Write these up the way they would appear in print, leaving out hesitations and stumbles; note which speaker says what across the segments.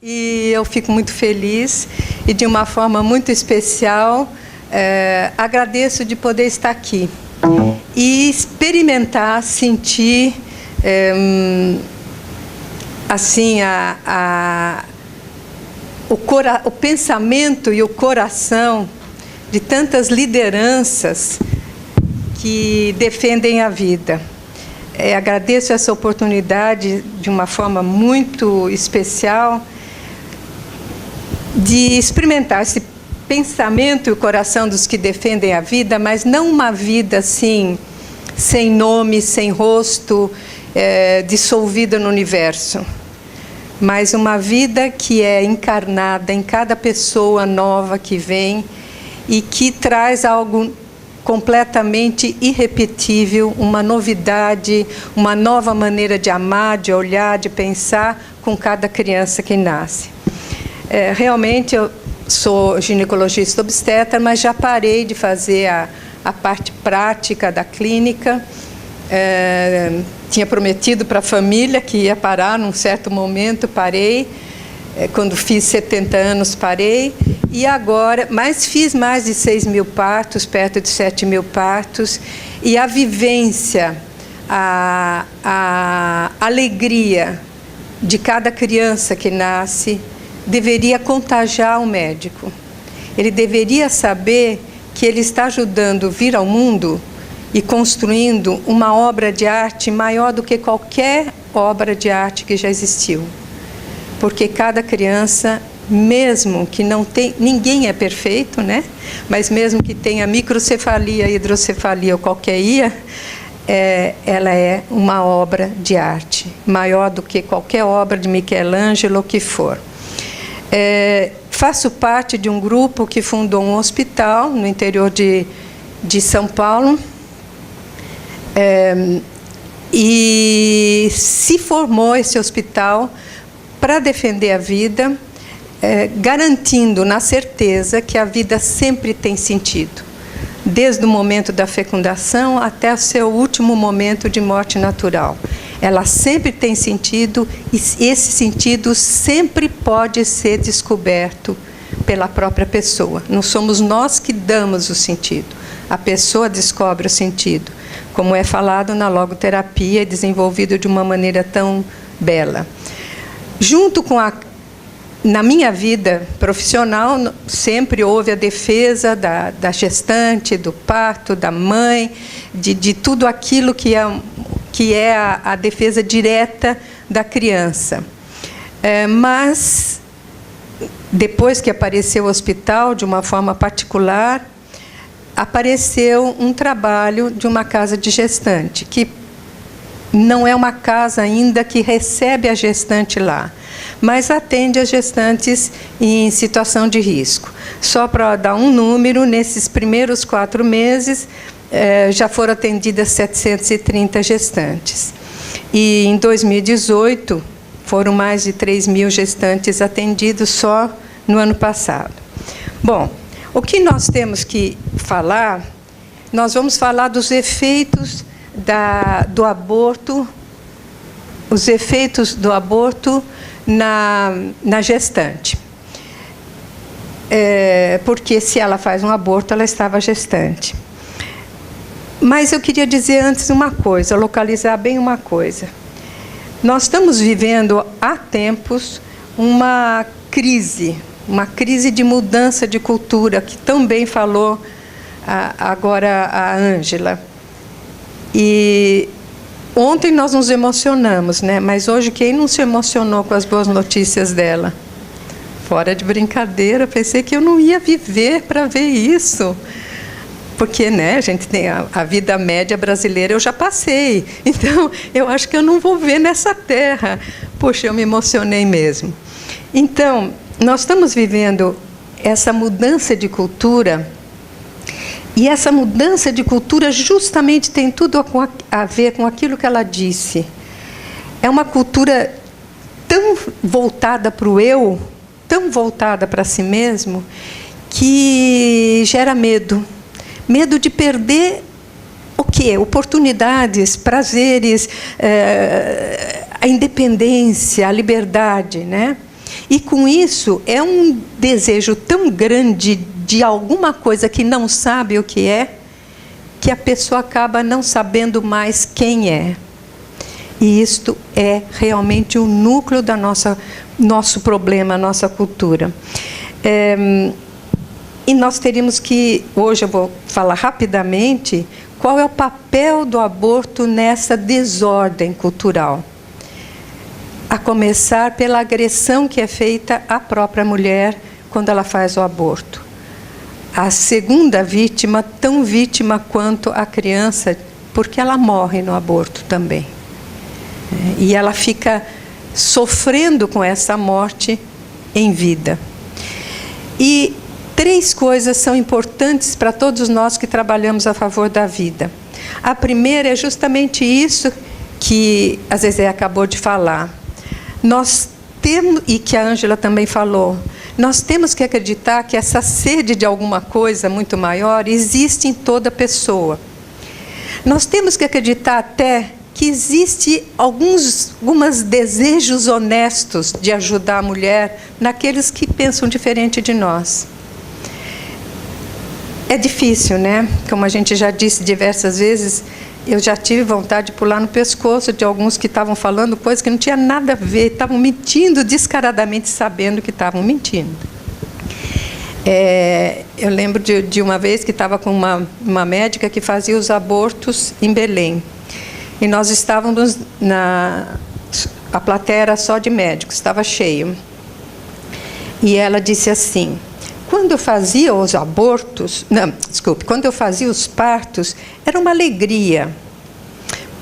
Speaker 1: E eu fico muito feliz e, de uma forma muito especial, agradeço de poder estar aqui e experimentar, sentir assim o pensamento e o coração de tantas lideranças que defendem a vida. Agradeço essa oportunidade de uma forma muito especial de experimentar esse pensamento e o coração dos que defendem a vida, mas não uma vida assim, sem nome, sem rosto, dissolvida no universo, mas uma vida que é encarnada em cada pessoa nova que vem e que traz algo completamente irrepetível, uma novidade, uma nova maneira de amar, de olhar, de pensar com cada criança que nasce. Realmente eu sou ginecologista obstetra, mas já parei de fazer a parte prática da clínica. Tinha prometido para a família que ia parar num certo momento, parei. Quando fiz 70 anos, parei. E agora, mas fiz mais de 6.000 partos, perto de 7.000 partos. E a vivência, a alegria de cada criança que nasce deveria contagiar o médico. Ele deveria saber que ele está ajudando vir ao mundo e construindo uma obra de arte maior do que qualquer obra de arte que já existiu. Porque cada criança, mesmo que não tenha, ninguém é perfeito, né? Mas mesmo que tenha microcefalia, hidrocefalia ou qualquer IA, ela é uma obra de arte, maior do que qualquer obra de Michelangelo ou que for. Faço parte de um grupo que fundou um hospital no interior de São Paulo, e se formou esse hospital para defender a vida, garantindo na certeza que a vida sempre tem sentido, desde o momento da fecundação até o seu último momento de morte natural. Ela sempre tem sentido e esse sentido sempre pode ser descoberto pela própria pessoa. Não somos nós que damos o sentido, a pessoa descobre o sentido, como é falado na logoterapia e desenvolvido de uma maneira tão bela. Junto com na minha vida profissional, sempre houve a defesa da gestante, do parto, da mãe, de tudo aquilo que é a defesa direta da criança. Mas, depois que apareceu o hospital, de uma forma particular, apareceu um trabalho de uma casa de gestante, que não é uma casa ainda que recebe a gestante lá, mas atende as gestantes em situação de risco. Só para dar um número, nesses primeiros 4 meses, já foram atendidas 730 gestantes. E em 2018, foram mais de 3.000 gestantes atendidos só no ano passado. Bom, o que nós temos que falar, nós vamos falar dos efeitos do aborto, os efeitos do aborto na gestante. Porque se ela faz um aborto, ela estava gestante. Mas eu queria dizer antes uma coisa, localizar bem uma coisa. Nós estamos vivendo há tempos uma crise de mudança de cultura, que também falou agora a Ângela. E ontem nós nos emocionamos, né? Mas hoje quem não se emocionou com as boas notícias dela? Fora de brincadeira, pensei que eu não ia viver para ver isso. Porque, né, a gente tem a vida média brasileira, eu já passei. Então, eu acho que eu não vou ver nessa terra. Puxa, eu me emocionei mesmo. Então, nós estamos vivendo essa mudança de cultura, e essa mudança de cultura justamente tem tudo a ver com aquilo que ela disse. É uma cultura tão voltada para o eu, tão voltada para si mesmo, que gera medo. Medo de perder o quê? Oportunidades, prazeres, a independência, a liberdade, né? E com isso é um desejo tão grande de alguma coisa que não sabe o que a pessoa acaba não sabendo mais quem é. E isto é realmente o núcleo da nosso problema, nossa cultura. E nós teríamos que, hoje eu vou falar rapidamente, qual é o papel do aborto nessa desordem cultural. A começar pela agressão que é feita à própria mulher quando ela faz o aborto. A segunda vítima, tão vítima quanto a criança, porque ela morre no aborto também. E ela fica sofrendo com essa morte em vida. E 3 coisas são importantes para todos nós que trabalhamos a favor da vida. A primeira é justamente isso que a Zezé acabou de falar. Nós temos, e que a Ângela também falou, nós temos que acreditar que essa sede de alguma coisa muito maior existe em toda pessoa. Nós temos que acreditar até que existe alguns desejos honestos de ajudar a mulher naqueles que pensam diferente de nós. É difícil, né? Como a gente já disse diversas vezes, eu já tive vontade de pular no pescoço de alguns que estavam falando coisas que não tinha nada a ver, estavam mentindo descaradamente, sabendo que estavam mentindo. Eu lembro de uma vez que estava com uma médica que fazia os abortos em Belém. E nós estávamos a plateia era só de médicos, estava cheio. E ela disse assim: quando eu fazia os abortos, quando eu fazia os partos, era uma alegria,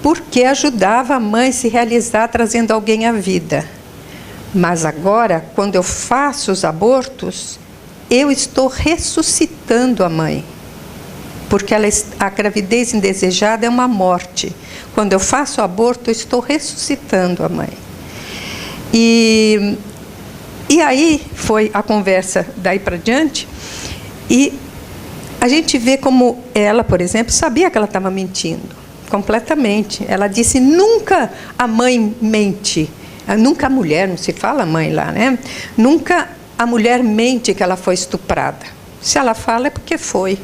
Speaker 1: porque ajudava a mãe a se realizar trazendo alguém à vida. Mas agora, quando eu faço os abortos, eu estou ressuscitando a mãe, porque a gravidez indesejada é uma morte. Quando eu faço o aborto, eu estou ressuscitando a mãe. E aí foi a conversa daí para diante, e a gente vê como ela, por exemplo, sabia que ela estava mentindo, completamente. Ela disse, nunca a mãe mente, nunca a mulher, não se fala mãe lá, né? Nunca a mulher mente que ela foi estuprada. Se ela fala é porque foi.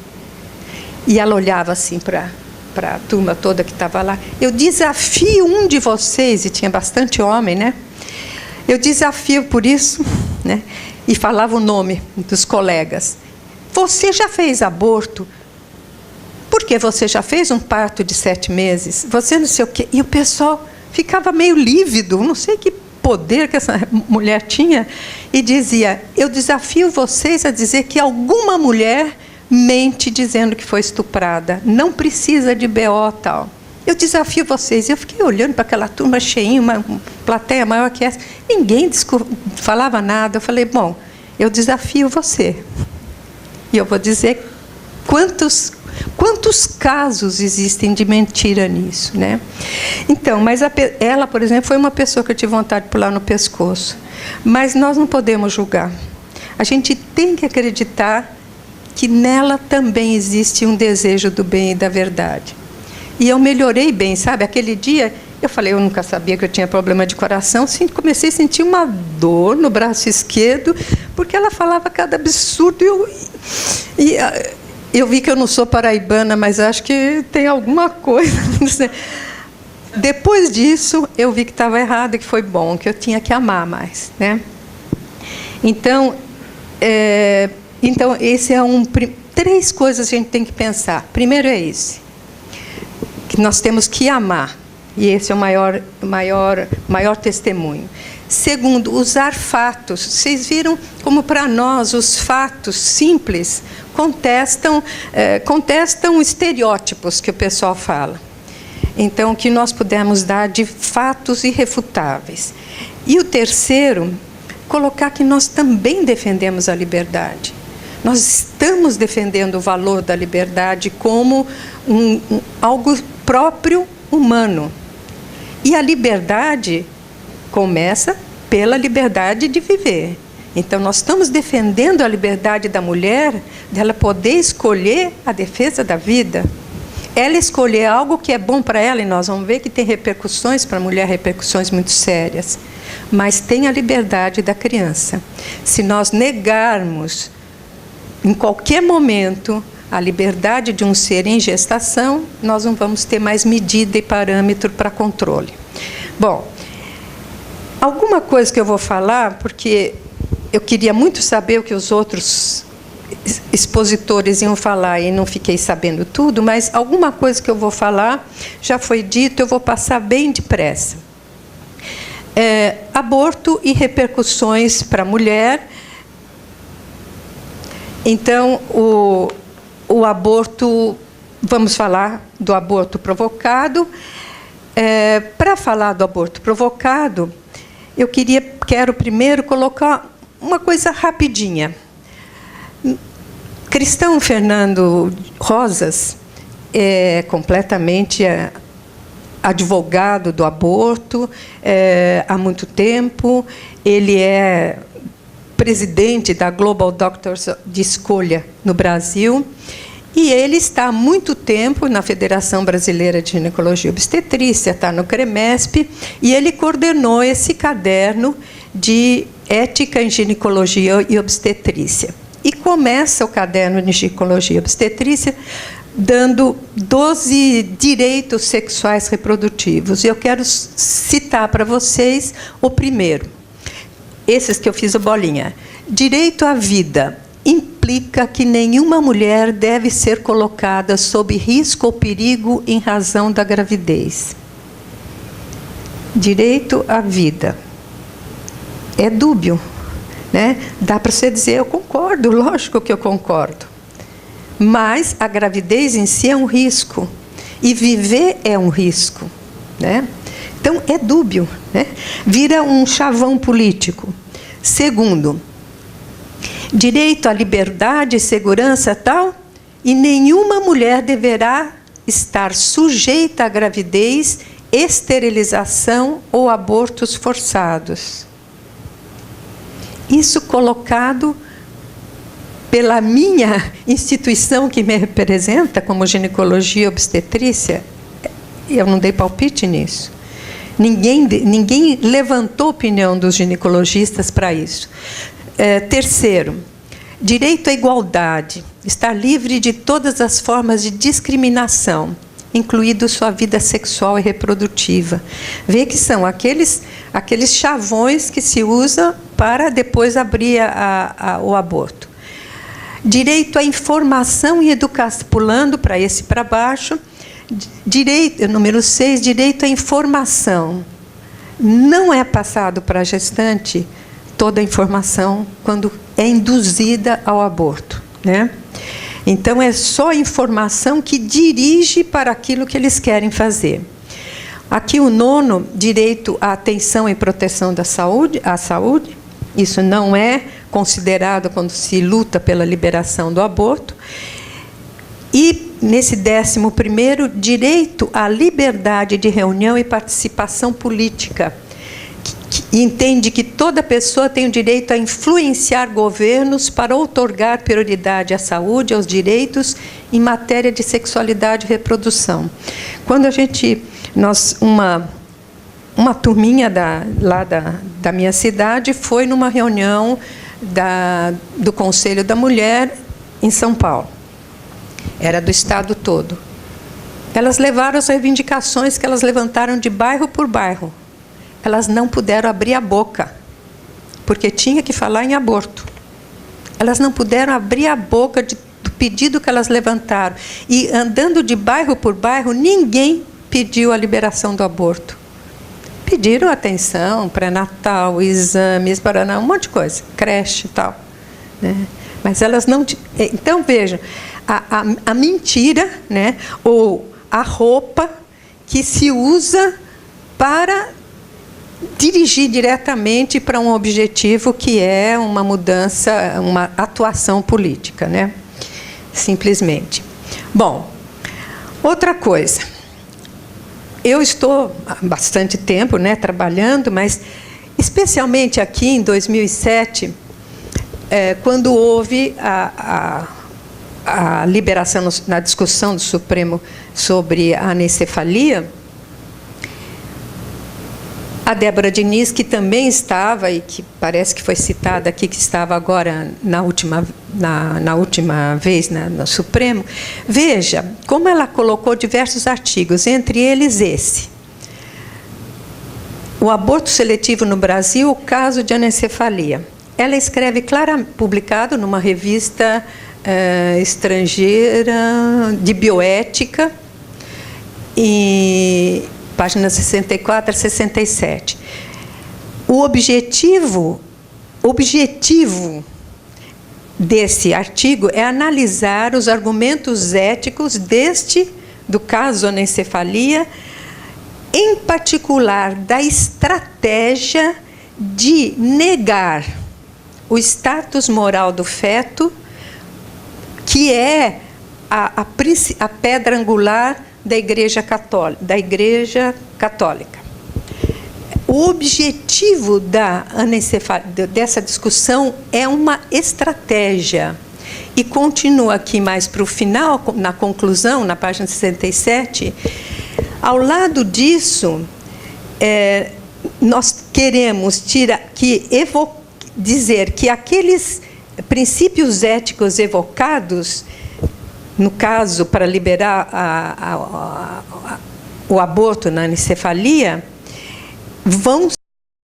Speaker 1: E ela olhava assim para a turma toda que estava lá. Eu desafio um de vocês, e tinha bastante homem, né? Eu desafio por isso, né? E falava o nome dos colegas. Você já fez aborto? Porque você já fez um parto de 7 meses? Você não sei o quê. E o pessoal ficava meio lívido, não sei que poder que essa mulher tinha, e dizia, eu desafio vocês a dizer que alguma mulher mente dizendo que foi estuprada. Não precisa de BO tal. Eu desafio vocês. Eu fiquei olhando para aquela turma cheinha, uma plateia maior que essa. Ninguém falava nada. Eu falei, bom, eu desafio você. E eu vou dizer quantos casos existem de mentira nisso, né? Então, mas ela, por exemplo, foi uma pessoa que eu tive vontade de pular no pescoço. Mas nós não podemos julgar. A gente tem que acreditar que nela também existe um desejo do bem e da verdade. E eu melhorei bem, sabe? Aquele dia, eu falei, eu nunca sabia que eu tinha problema de coração, comecei a sentir uma dor no braço esquerdo, porque ela falava cada absurdo. Eu vi que eu não sou paraibana, mas acho que tem alguma coisa. Depois disso, eu vi que estava errado, que foi bom, que eu tinha que amar mais, né? Então, esse é 3 coisas que a gente tem que pensar. Primeiro é esse, que nós temos que amar, e esse é o maior testemunho. Segundo, usar fatos. Vocês viram como para nós os fatos simples contestam estereótipos que o pessoal fala. Então, que nós pudemos dar de fatos irrefutáveis. E o terceiro, colocar que nós também defendemos a liberdade. Nós estamos defendendo o valor da liberdade como algo próprio humano. E a liberdade começa pela liberdade de viver. Então, nós estamos defendendo a liberdade da mulher, dela poder escolher a defesa da vida. Ela escolher algo que é bom para ela, e nós vamos ver que tem repercussões para a mulher, repercussões muito sérias. mas tem a liberdade da criança. Se nós negarmos, em qualquer momento, a liberdade de um ser em gestação, nós não vamos ter mais medida e parâmetro para controle. Bom, alguma coisa que eu vou falar, porque eu queria muito saber o que os outros expositores iam falar e não fiquei sabendo tudo, mas alguma coisa que eu vou falar já foi dito, eu vou passar bem depressa. Aborto e repercussões para a mulher. Então, o aborto, vamos falar do aborto provocado. Para falar do aborto provocado, eu quero primeiro colocar uma coisa rapidinha. Cristão Fernando Rosas é completamente advogado do aborto há muito tempo. Ele é presidente da Global Doctors de Escolha no Brasil. E ele está há muito tempo na Federação Brasileira de Ginecologia e Obstetrícia, está no CREMESP, e ele coordenou esse caderno de ética em ginecologia e obstetrícia. E começa o caderno de ginecologia e obstetrícia dando 12 direitos sexuais reprodutivos. E eu quero citar para vocês o primeiro. Esses que eu fiz a bolinha. Direito à vida implica que nenhuma mulher deve ser colocada sob risco ou perigo em razão da gravidez. Direito à vida. É dúbio, né? Dá para você dizer, eu concordo, lógico que eu concordo. Mas a gravidez em si é um risco. E viver é um risco, né? Então, é dúbio, né? Vira um chavão político. Segundo, direito à liberdade e segurança tal, e nenhuma mulher deverá estar sujeita à gravidez, esterilização ou abortos forçados. Isso colocado pela minha instituição que me representa, como ginecologia e obstetrícia, eu não dei palpite nisso. Ninguém levantou a opinião dos ginecologistas para isso. Terceiro, direito à igualdade, estar livre de todas as formas de discriminação, incluído sua vida sexual e reprodutiva. Vê que são aqueles chavões que se usam para depois abrir o aborto. Direito à informação e educação, pulando para esse para baixo. Número 6, direito à informação. Não é passado para a gestante toda a informação quando é induzida ao aborto, né? Então, é só a informação que dirige para aquilo que eles querem fazer. Aqui o 9, direito à atenção e proteção da saúde, à saúde. Isso não é considerado quando se luta pela liberação do aborto. E, nesse 11º, direito à liberdade de reunião e participação política, que entende que toda pessoa tem o direito a influenciar governos para outorgar prioridade à saúde, aos direitos em matéria de sexualidade e reprodução. Quando uma turminha lá da minha cidade foi numa reunião do Conselho da Mulher em São Paulo. Era do estado todo. Elas levaram as reivindicações que elas levantaram de bairro por bairro. Elas não puderam abrir a boca, porque tinha que falar em aborto. Elas não puderam abrir a boca do pedido que elas levantaram. E andando de bairro por bairro, ninguém pediu a liberação do aborto. Pediram atenção, pré-natal, exames, paraná, um monte de coisa, creche e tal, né? Mas elas não... Então, vejam, a mentira, né? Ou a roupa que se usa para dirigir diretamente para um objetivo que é uma mudança, uma atuação política, né? Simplesmente. Bom, outra coisa. Eu estou há bastante tempo, né, trabalhando, mas especialmente aqui em 2007, quando houve a liberação na discussão do Supremo sobre a anencefalia, A Débora Diniz, que também estava, e que parece que foi citada aqui, que estava agora na última vez no Supremo, veja como ela colocou diversos artigos, entre eles esse. O aborto seletivo no Brasil, o caso de anencefalia. Ela escreve publicado numa revista estrangeira de bioética, e páginas 64 a 67. O objetivo desse artigo é analisar os argumentos éticos do caso anencefalia, em particular da estratégia de negar o status moral do feto, que é a pedra angular da Igreja Católica. O objetivo dessa discussão é uma estratégia. E continua aqui mais para o final, na conclusão, na página 67. Ao lado disso, nós queremos dizer que aqueles princípios éticos evocados, no caso, para liberar o aborto na anencefalia, vão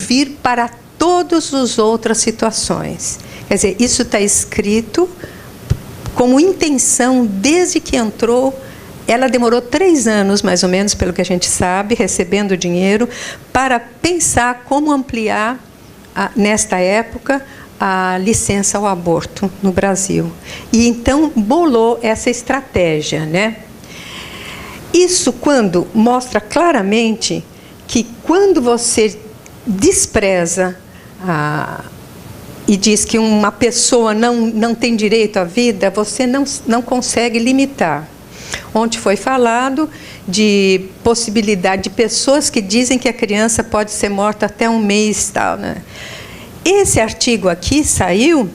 Speaker 1: servir para todas as outras situações. Quer dizer, isso está escrito como intenção desde que entrou. Ela demorou 3 anos, mais ou menos, pelo que a gente sabe, recebendo dinheiro, para pensar como ampliar, nesta época, a licença ao aborto no Brasil. E então bolou essa estratégia, né? Isso quando mostra claramente que quando você despreza e diz que uma pessoa não tem direito à vida, você não consegue limitar. Ontem foi falado de possibilidade de pessoas que dizem que a criança pode ser morta até 1 mês, tal, né? Esse artigo aqui saiu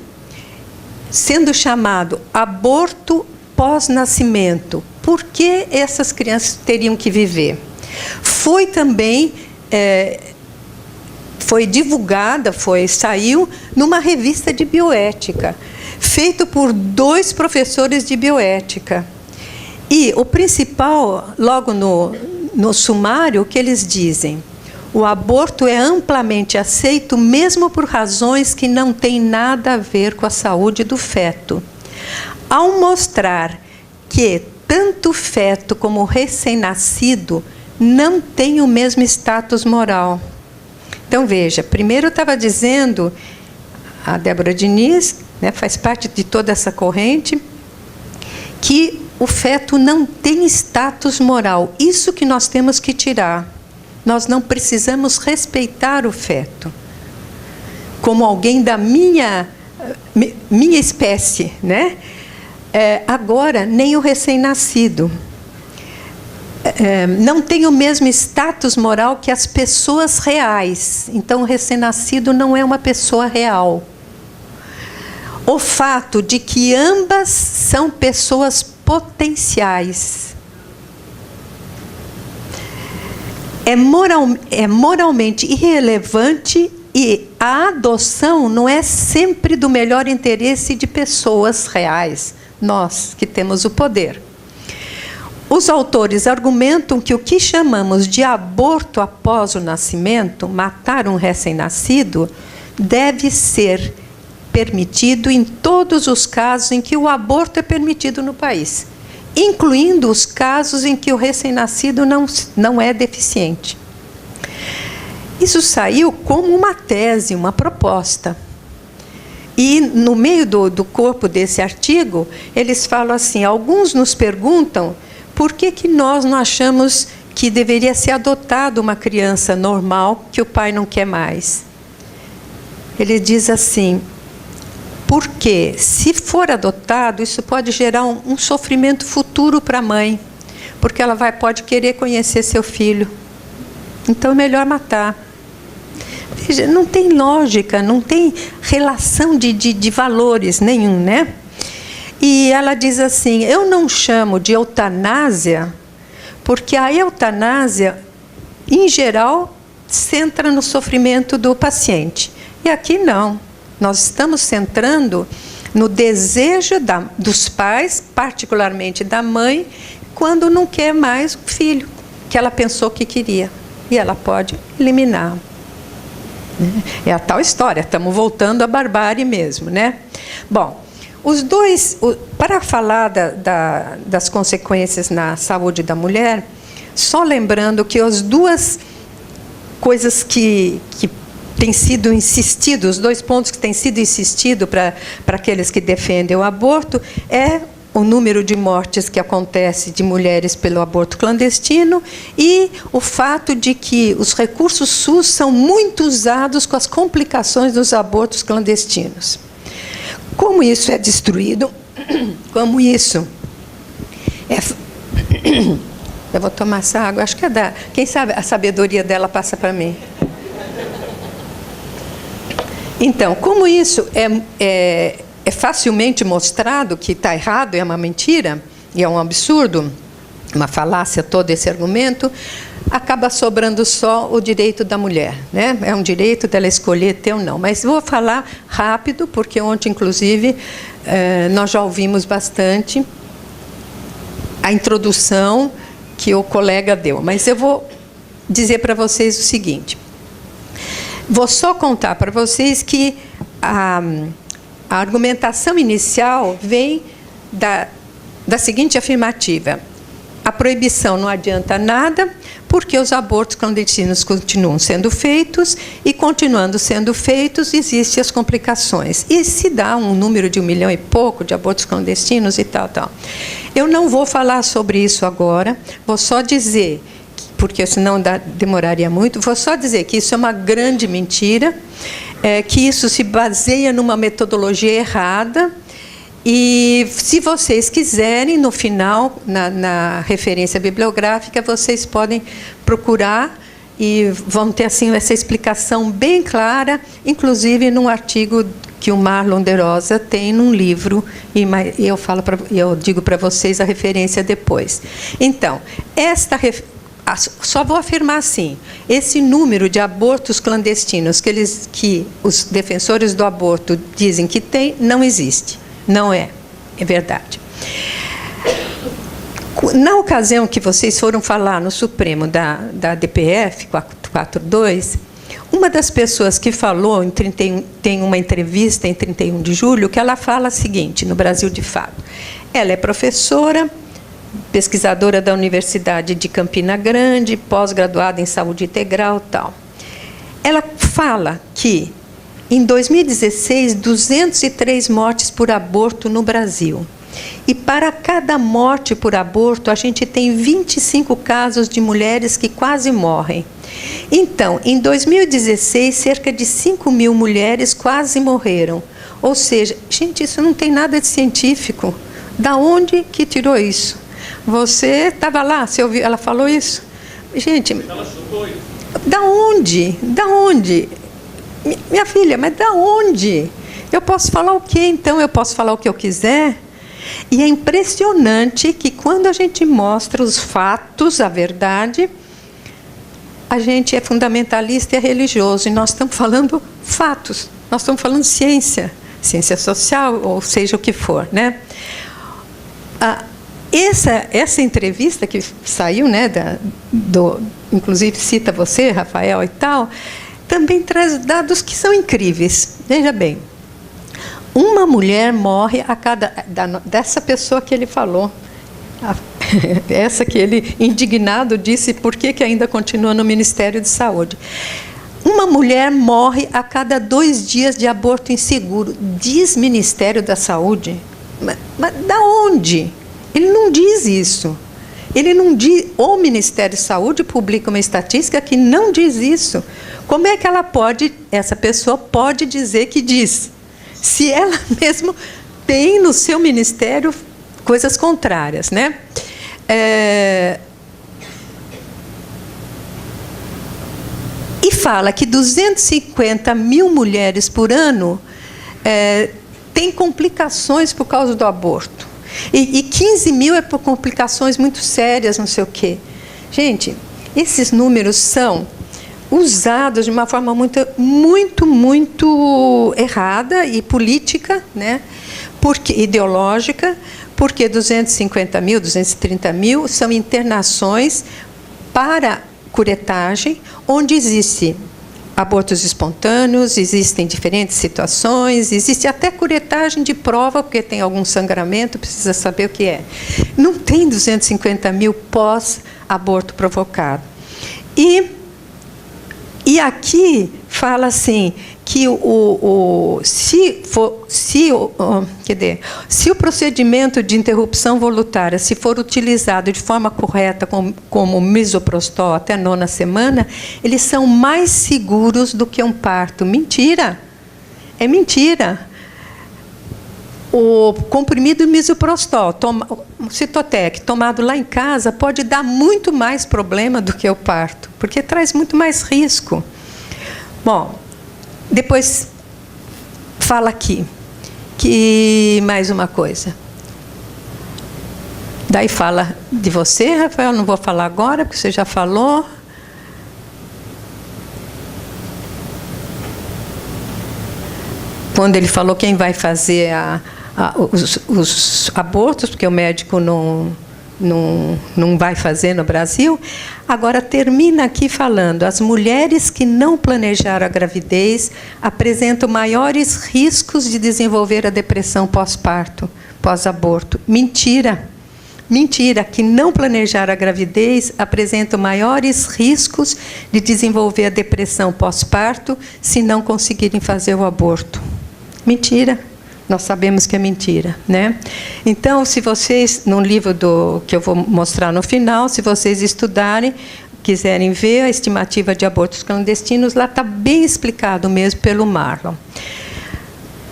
Speaker 1: sendo chamado aborto pós-nascimento. Por que essas crianças teriam que viver? Foi também, foi divulgada, saiu numa revista de bioética, feito por 2 professores de bioética. E o principal, logo no sumário, o que eles dizem? O aborto é amplamente aceito mesmo por razões que não têm nada a ver com a saúde do feto. Ao mostrar que tanto o feto como o recém-nascido não têm o mesmo status moral. Então, veja, primeiro eu estava dizendo, a Débora Diniz, né, faz parte de toda essa corrente, que o feto não tem status moral. Isso que nós temos que tirar. Nós não precisamos respeitar o feto como alguém da minha espécie, né? Agora, nem o recém-nascido não tem o mesmo status moral que as pessoas reais. Então, o recém-nascido não é uma pessoa real. O fato de que ambas são pessoas potenciais é moralmente irrelevante, e a adoção não é sempre do melhor interesse de pessoas reais, nós que temos o poder. Os autores argumentam que o que chamamos de aborto após o nascimento, matar um recém-nascido, deve ser permitido em todos os casos em que o aborto é permitido no país, incluindo os casos em que o recém-nascido não é deficiente. Isso saiu como uma tese, uma proposta. E no meio do corpo desse artigo, eles falam assim: alguns nos perguntam por que nós não achamos que deveria ser adotada uma criança normal que o pai não quer mais. Ele diz assim: porque se for adotado, isso pode gerar um sofrimento futuro para a mãe, porque ela pode querer conhecer seu filho. Então é melhor matar. Veja, não tem lógica, não tem relação de valores nenhum, né? E ela diz assim: eu não chamo de eutanásia, porque a eutanásia, em geral, centra no sofrimento do paciente. E aqui não. Nós estamos centrando no desejo dos pais, particularmente da mãe, quando não quer mais o filho que ela pensou que queria. E ela pode eliminar. É a tal história, estamos voltando à barbárie mesmo, né? Bom, para falar das consequências na saúde da mulher, só lembrando que as duas coisas que têm sido insistido, os 2 pontos que têm sido insistido para aqueles que defendem o aborto, é o número de mortes que acontece de mulheres pelo aborto clandestino e o fato de que os recursos SUS são muito usados com as complicações dos abortos clandestinos. Como isso é destruído, como isso é... Eu vou tomar essa água, acho que é da... Quem sabe a sabedoria dela passa para mim. Então, como isso é facilmente mostrado que está errado, é uma mentira, e é um absurdo, uma falácia todo esse argumento, acaba sobrando só o direito da mulher, né? É um direito dela escolher ter ou não. Mas vou falar rápido, porque ontem, inclusive, nós já ouvimos bastante a introdução que o colega deu. Mas eu vou dizer para vocês o seguinte. Vou só contar para vocês que a argumentação inicial vem da seguinte afirmativa: a proibição não adianta nada, porque os abortos clandestinos continuam sendo feitos, e continuando sendo feitos, existem as complicações. E se dá um número de 1 milhão e pouco de abortos clandestinos e tal. Eu não vou falar sobre isso agora, vou só dizer, porque senão demoraria muito, vou só dizer que isso é uma grande mentira, que isso se baseia numa metodologia errada, e se vocês quiserem, no final, na referência bibliográfica, vocês podem procurar e vão ter assim, essa explicação bem clara, inclusive num artigo que o Marlon de Rosa tem num livro, e eu digo para vocês a referência depois. Então, só vou afirmar assim, esse número de abortos clandestinos que os defensores do aborto dizem que tem, não existe. Não é verdade. Na ocasião que vocês foram falar no Supremo da DPF 442, uma das pessoas que falou, tem uma entrevista em 31 de julho, que ela fala o seguinte, no Brasil de Fato. Ela é professora, pesquisadora da Universidade de Campina Grande, pós-graduada em saúde integral e tal. Ela fala que, em 2016, 203 mortes por aborto no Brasil. E para cada morte por aborto, a gente tem 25 casos de mulheres que quase morrem. Então, em 2016, cerca de 5 mil mulheres quase morreram. Ou seja, gente, isso não tem nada de científico. Da onde que tirou isso? Você estava lá, você ouviu, ela falou isso? Gente, ela chutou isso. Da onde? Da onde? Minha filha, mas da onde? Eu posso falar o quê, então? Eu posso falar o que eu quiser? E é impressionante que, quando a gente mostra os fatos, a verdade, a gente é fundamentalista e é religioso. E nós estamos falando fatos. Nós estamos falando ciência social, ou seja o que for, né? Essa entrevista que saiu, né, inclusive cita você, Rafael, e tal, também traz dados que são incríveis. Veja bem, uma mulher morre a cada... dessa pessoa que ele falou, essa que ele, indignado, disse por que ainda continua no Ministério de Saúde. Uma mulher morre a cada 2 dias de aborto inseguro. Diz Ministério da Saúde. Mas da onde? Ele não diz isso. Ele não diz. O Ministério da Saúde publica uma estatística que não diz isso. Como é que essa pessoa pode dizer que diz? Se ela mesmo tem no seu ministério coisas contrárias, né? E fala que 250 mil mulheres por ano têm complicações por causa do aborto. E 15 mil é por complicações muito sérias, não sei o quê. Gente, esses números são usados de uma forma muito errada e política, né? Ideológica, porque 250 mil, 230 mil são internações para curetagem, onde existe abortos espontâneos, existem diferentes situações, existe até curetagem de prova, porque tem algum sangramento, precisa saber o que é. Não tem 250 mil pós-aborto provocado. E aqui fala assim, que se o procedimento de interrupção voluntária se for utilizado de forma correta, como misoprostol até a 9ª semana, eles são mais seguros do que um parto. Mentira! É mentira! O comprimido misoprostol, o Citotec, tomado lá em casa, pode dar muito mais problema do que o parto, porque traz muito mais risco. Bom, depois fala aqui, que mais uma coisa. Daí fala de você, Rafael, não vou falar agora, porque você já falou. Quando ele falou quem vai fazer os abortos, porque o médico não vai fazer no Brasil. Agora termina aqui falando: as mulheres que não planejaram a gravidez apresentam maiores riscos de desenvolver a depressão pós-parto, pós-aborto. Mentira! Mentira! Que não planejaram a gravidez apresentam maiores riscos de desenvolver a depressão pós-parto se não conseguirem fazer o aborto. Mentira! Nós sabemos que é mentira, né? Então, se vocês, no livro que eu vou mostrar no final, se vocês estudarem, quiserem ver a estimativa de abortos clandestinos, lá está bem explicado mesmo pelo Marlon.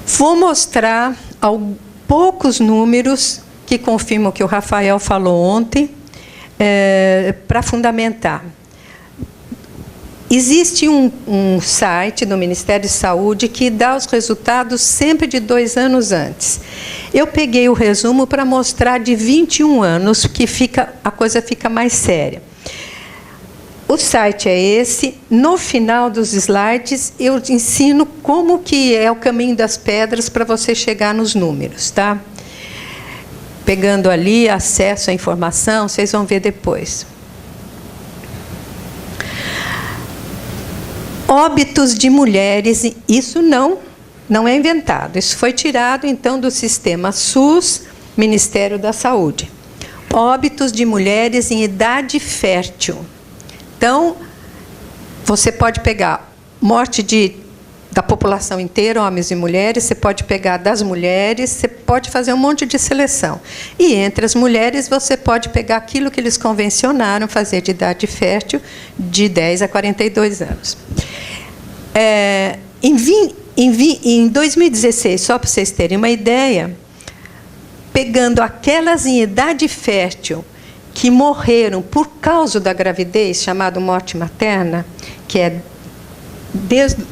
Speaker 1: Vou mostrar poucos números que confirmam o que o Rafael falou ontem, para fundamentar. Existe um site do Ministério de Saúde que dá os resultados sempre de 2 anos antes. Eu peguei o resumo para mostrar de 21 anos, que a coisa fica mais séria. O site é esse. No final dos slides, eu ensino como que é o caminho das pedras para você chegar nos números, tá? Pegando ali acesso à informação, vocês vão ver depois. Óbitos de mulheres, isso não é inventado, isso foi tirado então do sistema SUS, Ministério da Saúde. Óbitos de mulheres em idade fértil. Então, você pode pegar morte da população inteira, homens e mulheres, você pode pegar das mulheres, você pode fazer um monte de seleção. E entre as mulheres, você pode pegar aquilo que eles convencionaram fazer de idade fértil, de 10 a 42 anos. Em 2016, só para vocês terem uma ideia, pegando aquelas em idade fértil que morreram por causa da gravidez, chamado morte materna, que é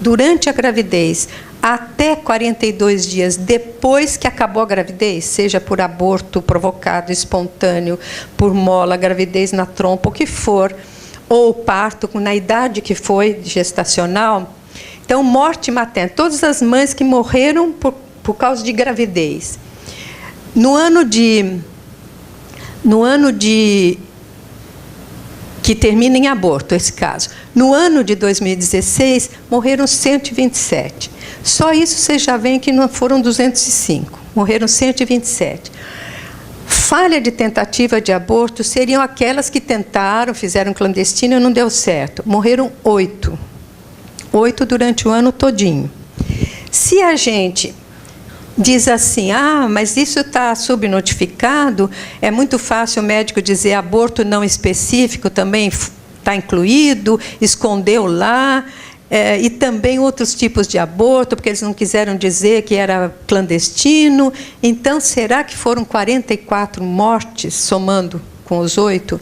Speaker 1: durante a gravidez até 42 dias depois que acabou a gravidez, seja por aborto provocado, espontâneo, por mola, gravidez na trompa, o que for, ou parto na idade que foi gestacional. Então, morte materna, todas as mães que morreram por causa de gravidez. No ano que termina em aborto, esse caso. No ano de 2016, morreram 127. Só isso vocês já veem que não foram 205, morreram 127. Falha de tentativa de aborto seriam aquelas que tentaram, fizeram clandestino e não deu certo. Morreram 8. 8 durante o ano todinho. Se a gente diz assim, mas isso está subnotificado, é muito fácil o médico dizer aborto não específico também está incluído, escondeu lá, e também outros tipos de aborto, porque eles não quiseram dizer que era clandestino. Então, será que foram 44 mortes, somando com os 8,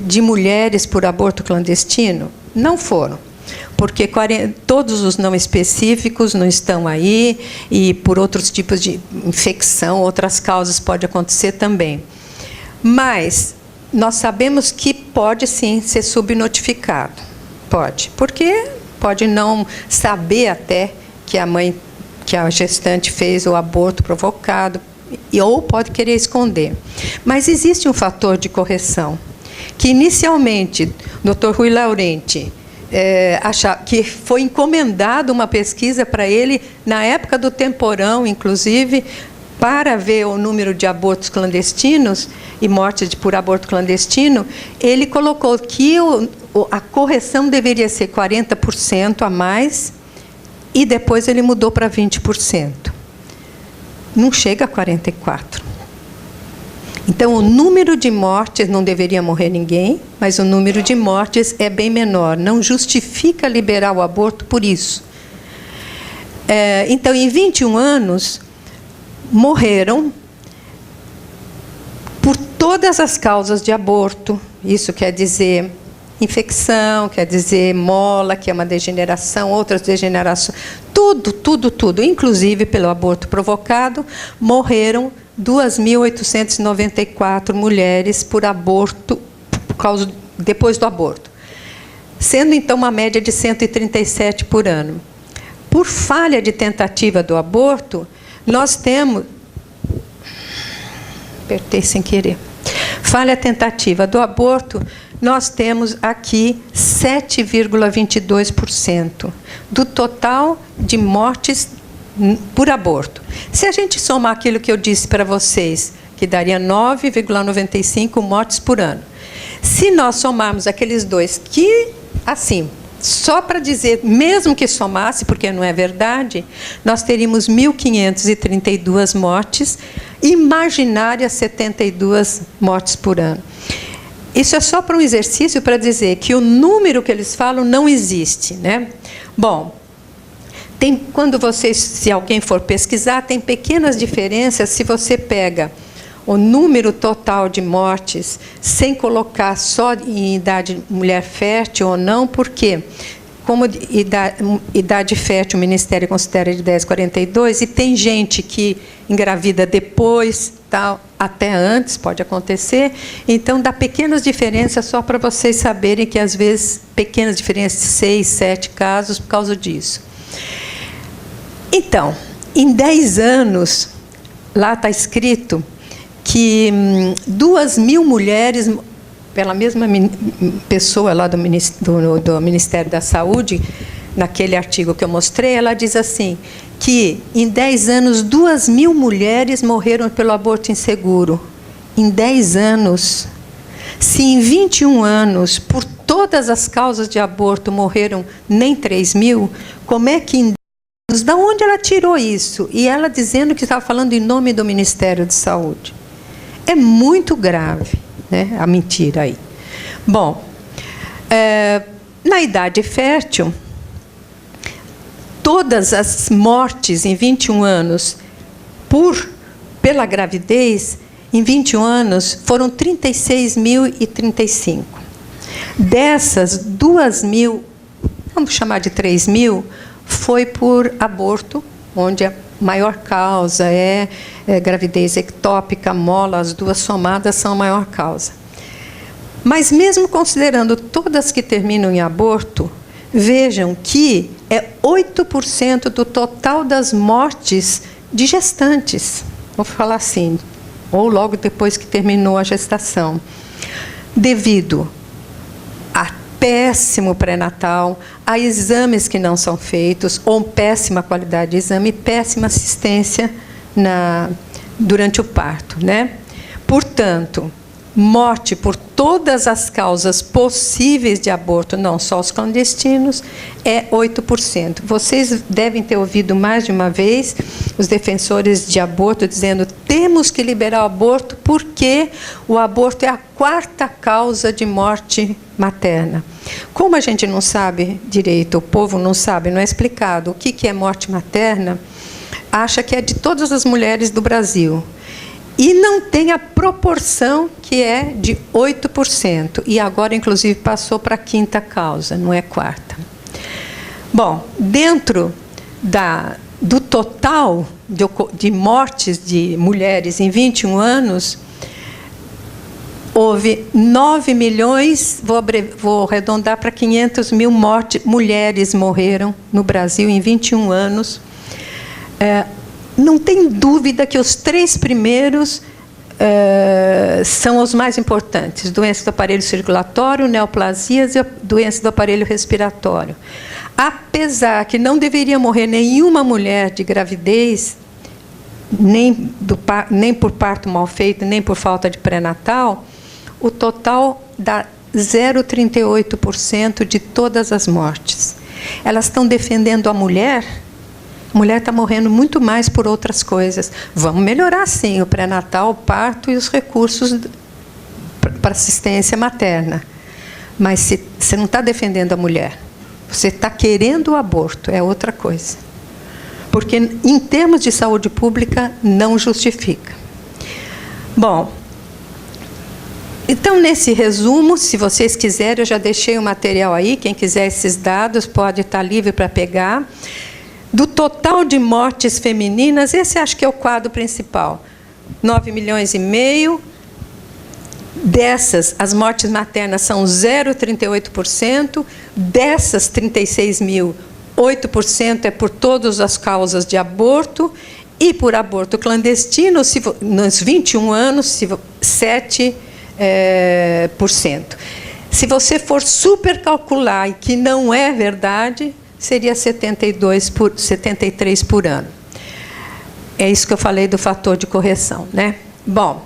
Speaker 1: de mulheres por aborto clandestino? Não foram. Porque todos os não específicos não estão aí, e por outros tipos de infecção, outras causas pode acontecer também. Mas nós sabemos que pode sim ser subnotificado. Pode, porque pode não saber até que a gestante fez o aborto provocado, ou pode querer esconder. Mas existe um fator de correção, que inicialmente o Dr. Rui Laurenti que foi encomendado uma pesquisa para ele, na época do temporão, inclusive, para ver o número de abortos clandestinos e mortes por aborto clandestino, ele colocou que a correção deveria ser 40% a mais, e depois ele mudou para 20%. Não chega a 44%. Então, o número de mortes, não deveria morrer ninguém, mas o número de mortes é bem menor. Não justifica liberar o aborto por isso. Então, em 21 anos, morreram por todas as causas de aborto. Isso quer dizer infecção, quer dizer mola, que é uma degeneração, outras degenerações. Tudo. Inclusive, pelo aborto provocado, morreram 2.894 mulheres por aborto, depois do aborto. Sendo, então, uma média de 137 por ano. Por falha de tentativa do aborto, nós temos... Apertei sem querer. Falha tentativa do aborto, nós temos aqui 7,22% do total de mortes por aborto. Se a gente somar aquilo que eu disse para vocês, que daria 9,95 mortes por ano. Se nós somarmos aqueles dois, que, assim, só para dizer, mesmo que somasse, porque não é verdade, nós teríamos 1.532 mortes, imaginárias 72 mortes por ano. Isso é só para um exercício para dizer que o número que eles falam não existe, né? Bom, quando se alguém for pesquisar, tem pequenas diferenças se você pega o número total de mortes sem colocar só em idade mulher fértil ou não, porque como idade fértil o Ministério considera de 10 a 42, e tem gente que engravida depois, tal, até antes, pode acontecer. Então, dá pequenas diferenças só para vocês saberem que, às vezes, pequenas diferenças de 6, 7 casos por causa disso. Então, em 10 anos, lá está escrito que 2.000 mulheres, pela mesma pessoa lá do Ministério da Saúde, naquele artigo que eu mostrei, ela diz assim, que em 10 anos, 2.000 mulheres morreram pelo aborto inseguro. Em 10 anos. Se em 21 anos, por todas as causas de aborto, morreram nem 3.000, como é que em 10 anos, de onde ela tirou isso? E ela dizendo que estava falando em nome do Ministério de Saúde. É muito grave, né, a mentira aí. Bom, na idade fértil, todas as mortes em 21 anos pela gravidez, em 21 anos, foram 36.035. Dessas, 2.000, vamos chamar de 3.000, foi por aborto, onde a maior causa é gravidez ectópica, mola, as duas somadas são a maior causa. Mas mesmo considerando todas que terminam em aborto, vejam que é 8% do total das mortes de gestantes, vou falar assim, ou logo depois que terminou a gestação, devido a péssimo pré-natal, a exames que não são feitos, ou péssima qualidade de exame, péssima assistência durante o parto, né? Portanto, morte por todas as causas possíveis de aborto, não só os clandestinos, é 8%. Vocês devem ter ouvido mais de uma vez os defensores de aborto dizendo temos que liberar o aborto porque o aborto é a 4ª causa de morte materna. Como a gente não sabe direito, o povo não sabe, não é explicado o que é morte materna, acha que é de todas as mulheres do Brasil. E não tem a proporção que é de 8%. E agora, inclusive, passou para a 5ª causa, não é 4ª. Bom, dentro do total de mortes de mulheres em 21 anos, houve 9 milhões, vou arredondar para 500 mil mulheres morreram no Brasil em 21 anos. Não tem dúvida que os 3 primeiros são os mais importantes: doença do aparelho circulatório, neoplasias e doença do aparelho respiratório. Apesar que não deveria morrer nenhuma mulher de gravidez, nem por parto mal feito, nem por falta de pré-natal, o total dá 0,38% de todas as mortes. Elas estão defendendo a mulher está morrendo muito mais por outras coisas. Vamos melhorar, sim, o pré-natal, o parto e os recursos para assistência materna. Mas você não está defendendo a mulher. Você está querendo o aborto, é outra coisa. Porque, em termos de saúde pública, não justifica. Bom, então, nesse resumo, se vocês quiserem, eu já deixei o material aí, quem quiser esses dados pode estar livre para pegar. Do total de mortes femininas, esse acho que é o quadro principal. 9 milhões e meio. Dessas, as mortes maternas são 0,38%. Dessas 36 mil, 8% é por todas as causas de aborto. E por aborto clandestino, nos 21 anos, 7%. Se você for supercalcular e que não é verdade, seria 73 por ano. É isso que eu falei do fator de correção, né? Bom,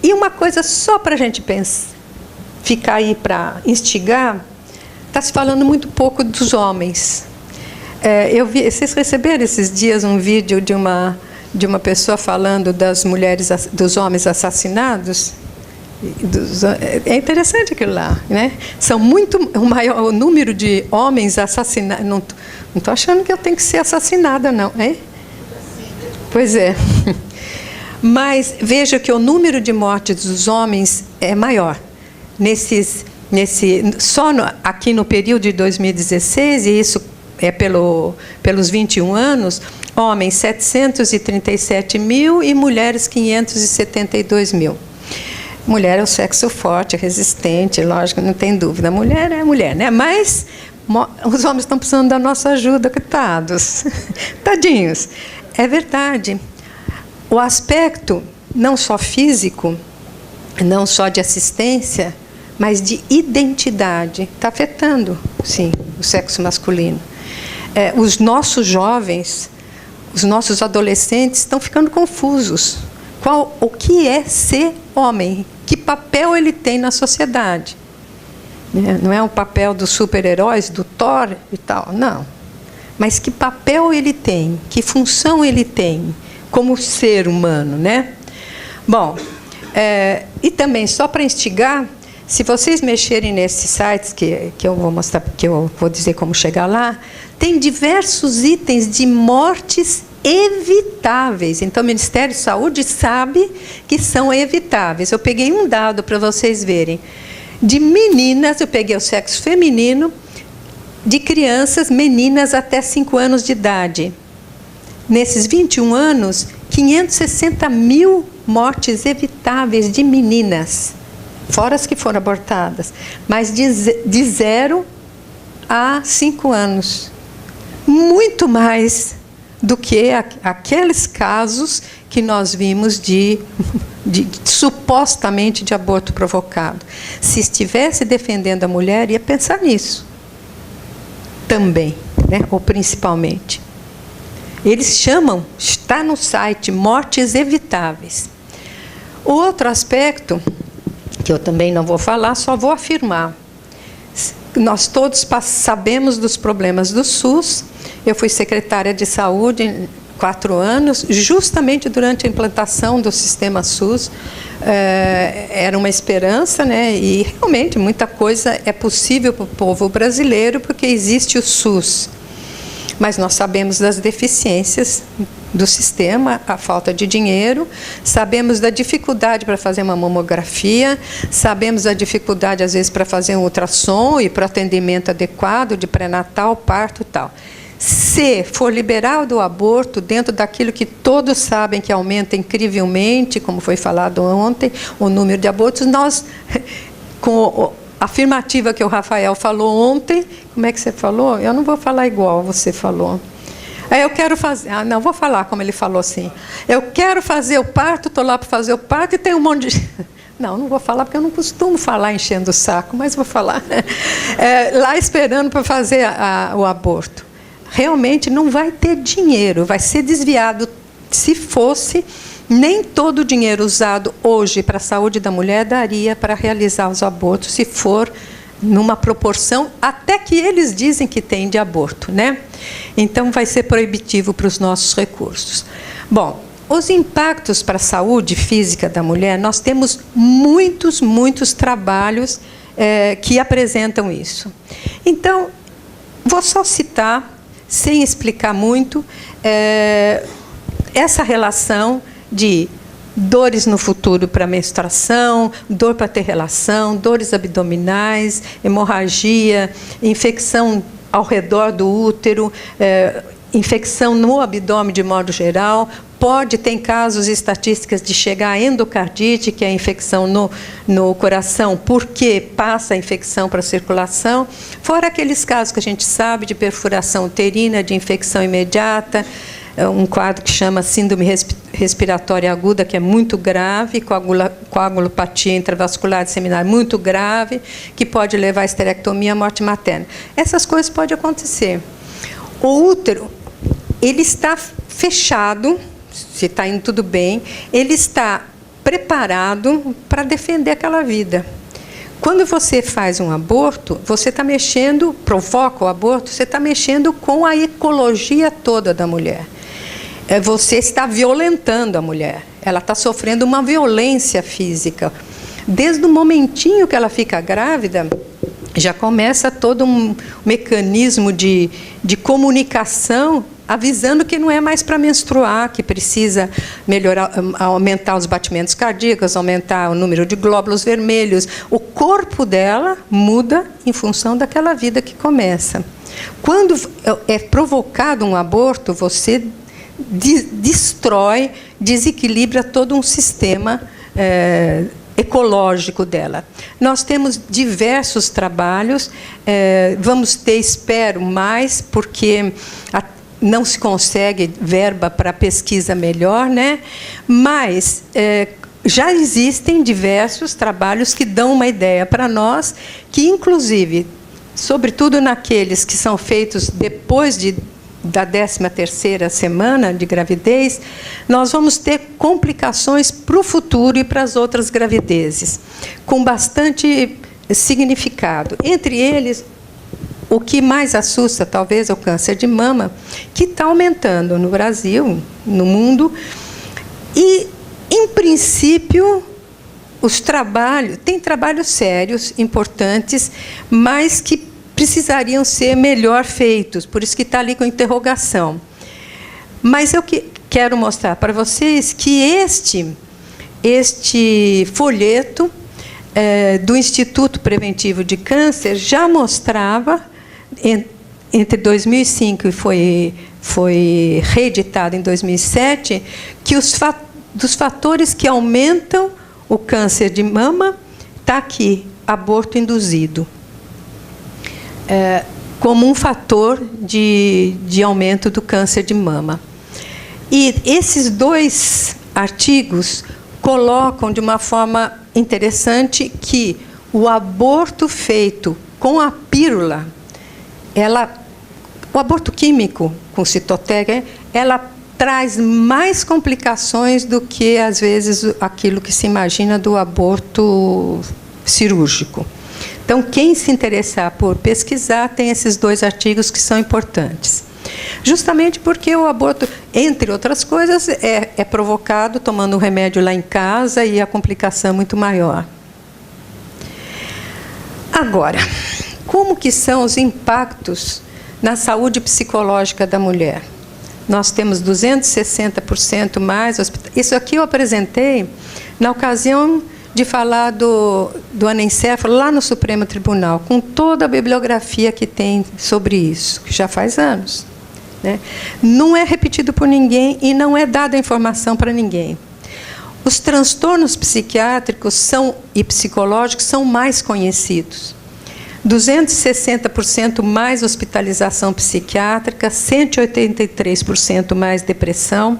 Speaker 1: e uma coisa só para a gente pensar, ficar aí para instigar, está se falando muito pouco dos homens. Vocês receberam esses dias um vídeo de uma pessoa falando das mulheres, dos homens assassinados? É interessante aquilo lá, né? São o maior número de homens assassinados. Não estou achando que eu tenho que ser assassinada, não, hein? Pois é. Mas veja que o número de mortes dos homens é maior. Aqui no período de 2016, e isso é pelos 21 anos, homens 737 mil e mulheres 572 mil. Mulher é o sexo forte, resistente, lógico, não tem dúvida. Mulher é mulher, né? Mas os homens estão precisando da nossa ajuda, coitados. Tadinhos. É verdade. O aspecto, não só físico, não só de assistência, mas de identidade, está afetando, sim, o sexo masculino. Os nossos jovens, os nossos adolescentes estão ficando confusos. O que é ser homem? Que papel ele tem na sociedade? Não é o papel dos super-heróis, do Thor e tal, não. Mas que papel ele tem? Que função ele tem como ser humano, né? Bom, e também, só para instigar, se vocês mexerem nesses sites que eu vou mostrar, que eu vou dizer como chegar lá, tem diversos itens de mortes evitáveis. Então, o Ministério da Saúde sabe que são evitáveis. Eu peguei um dado para vocês verem. De meninas, eu peguei o sexo feminino, de crianças, meninas até 5 anos de idade. Nesses 21 anos, 560 mil mortes evitáveis de meninas, fora as que foram abortadas, mas de 0 a 5 anos. Muito mais do que aqueles casos que nós vimos supostamente de aborto provocado. Se estivesse defendendo a mulher, ia pensar nisso também, né? Ou principalmente. Eles chamam, está no site, mortes evitáveis. O outro aspecto, que eu também não vou falar, só vou afirmar. Nós todos sabemos dos problemas do SUS. Eu fui secretária de saúde em 4 anos, justamente durante a implantação do sistema SUS. Era uma esperança, né? E realmente muita coisa é possível para o povo brasileiro porque existe o SUS. Mas nós sabemos das deficiências do sistema, a falta de dinheiro, sabemos da dificuldade para fazer uma mamografia, sabemos da dificuldade, às vezes, para fazer um ultrassom e para atendimento adequado de pré-natal, parto e tal. se for liberado o aborto dentro daquilo que todos sabem que aumenta incrivelmente, como foi falado ontem, o número de abortos, nós, com a afirmativa que o Rafael falou ontem, como é que você falou? Eu não vou falar igual você falou. Eu quero fazer... não, vou falar como ele falou assim. Eu quero fazer o parto, estou lá para fazer o parto e tem um monte de... Não vou falar porque eu não costumo falar enchendo o saco, mas vou falar. Lá esperando para fazer o aborto. Realmente não vai ter dinheiro, vai ser desviado. Se fosse, nem todo o dinheiro usado hoje para a saúde da mulher daria para realizar os abortos, se for numa proporção até que eles dizem que tem de aborto, né? Então vai ser proibitivo para os nossos recursos. Bom, os impactos para a saúde física da mulher, nós temos muitos trabalhos que apresentam isso. Então, vou só citar, sem explicar muito, essa relação de dores no futuro para menstruação, dor para ter relação, dores abdominais, hemorragia, infecção ao redor do útero, infecção no abdômen de modo geral. Tem casos e estatísticas de chegar a endocardite, que é a infecção no coração, porque passa a infecção para a circulação. Fora aqueles casos que a gente sabe de perfuração uterina, de infecção imediata, um quadro que chama síndrome respiratória aguda, que é muito grave, coagulopatia intravascular disseminar muito grave, que pode levar à esterectomia, à morte materna. Essas coisas podem acontecer. O útero, ele está fechado, se está indo tudo bem, ele está preparado para defender aquela vida. Quando você faz um aborto, você está mexendo, provoca o aborto, você está mexendo com a ecologia toda da mulher. Você está violentando a mulher, ela está sofrendo uma violência física. Desde o momentinho que ela fica grávida, já começa todo um mecanismo de comunicação, avisando que não é mais para menstruar, que precisa melhorar, aumentar os batimentos cardíacos, aumentar o número de glóbulos vermelhos. O corpo dela muda em função daquela vida que começa. Quando é provocado um aborto, você destrói, desequilibra todo um sistema ecológico dela. Nós temos diversos trabalhos, vamos ter, espero, mais, porque não se consegue verba para pesquisa melhor, né? Mas já existem diversos trabalhos que dão uma ideia para nós, que inclusive, sobretudo naqueles que são feitos depois da 13ª semana de gravidez, nós vamos ter complicações para o futuro e para as outras gravidezes, com bastante significado. Entre eles, o que mais assusta, talvez, é o câncer de mama, que está aumentando no Brasil, no mundo. E, em princípio, tem trabalhos sérios, importantes, mas que precisariam ser melhor feitos, por isso que está ali com interrogação. Mas eu quero mostrar para vocês que este folheto do Instituto Preventivo de Câncer já mostrava, entre 2005 e foi reeditado em 2007, que dos fatores que aumentam o câncer de mama, está aqui, aborto induzido. Como um fator de aumento do câncer de mama. E esses dois artigos colocam de uma forma interessante que o aborto feito com a pílula, o aborto químico com citotec, ela traz mais complicações do que, às vezes, aquilo que se imagina do aborto cirúrgico. Então, quem se interessar por pesquisar, tem esses dois artigos que são importantes. Justamente porque o aborto, entre outras coisas, é provocado tomando um remédio lá em casa e a complicação é muito maior. Agora, como que são os impactos na saúde psicológica da mulher? Nós temos 260% mais hospitais. Isso aqui eu apresentei na ocasião de falar do anencefalo lá no Supremo Tribunal, com toda a bibliografia que tem sobre isso, que já faz anos. né? Não é repetido por ninguém e não é dada informação para ninguém. Os transtornos psiquiátricos e psicológicos são mais conhecidos. 260% mais hospitalização psiquiátrica, 183% mais depressão.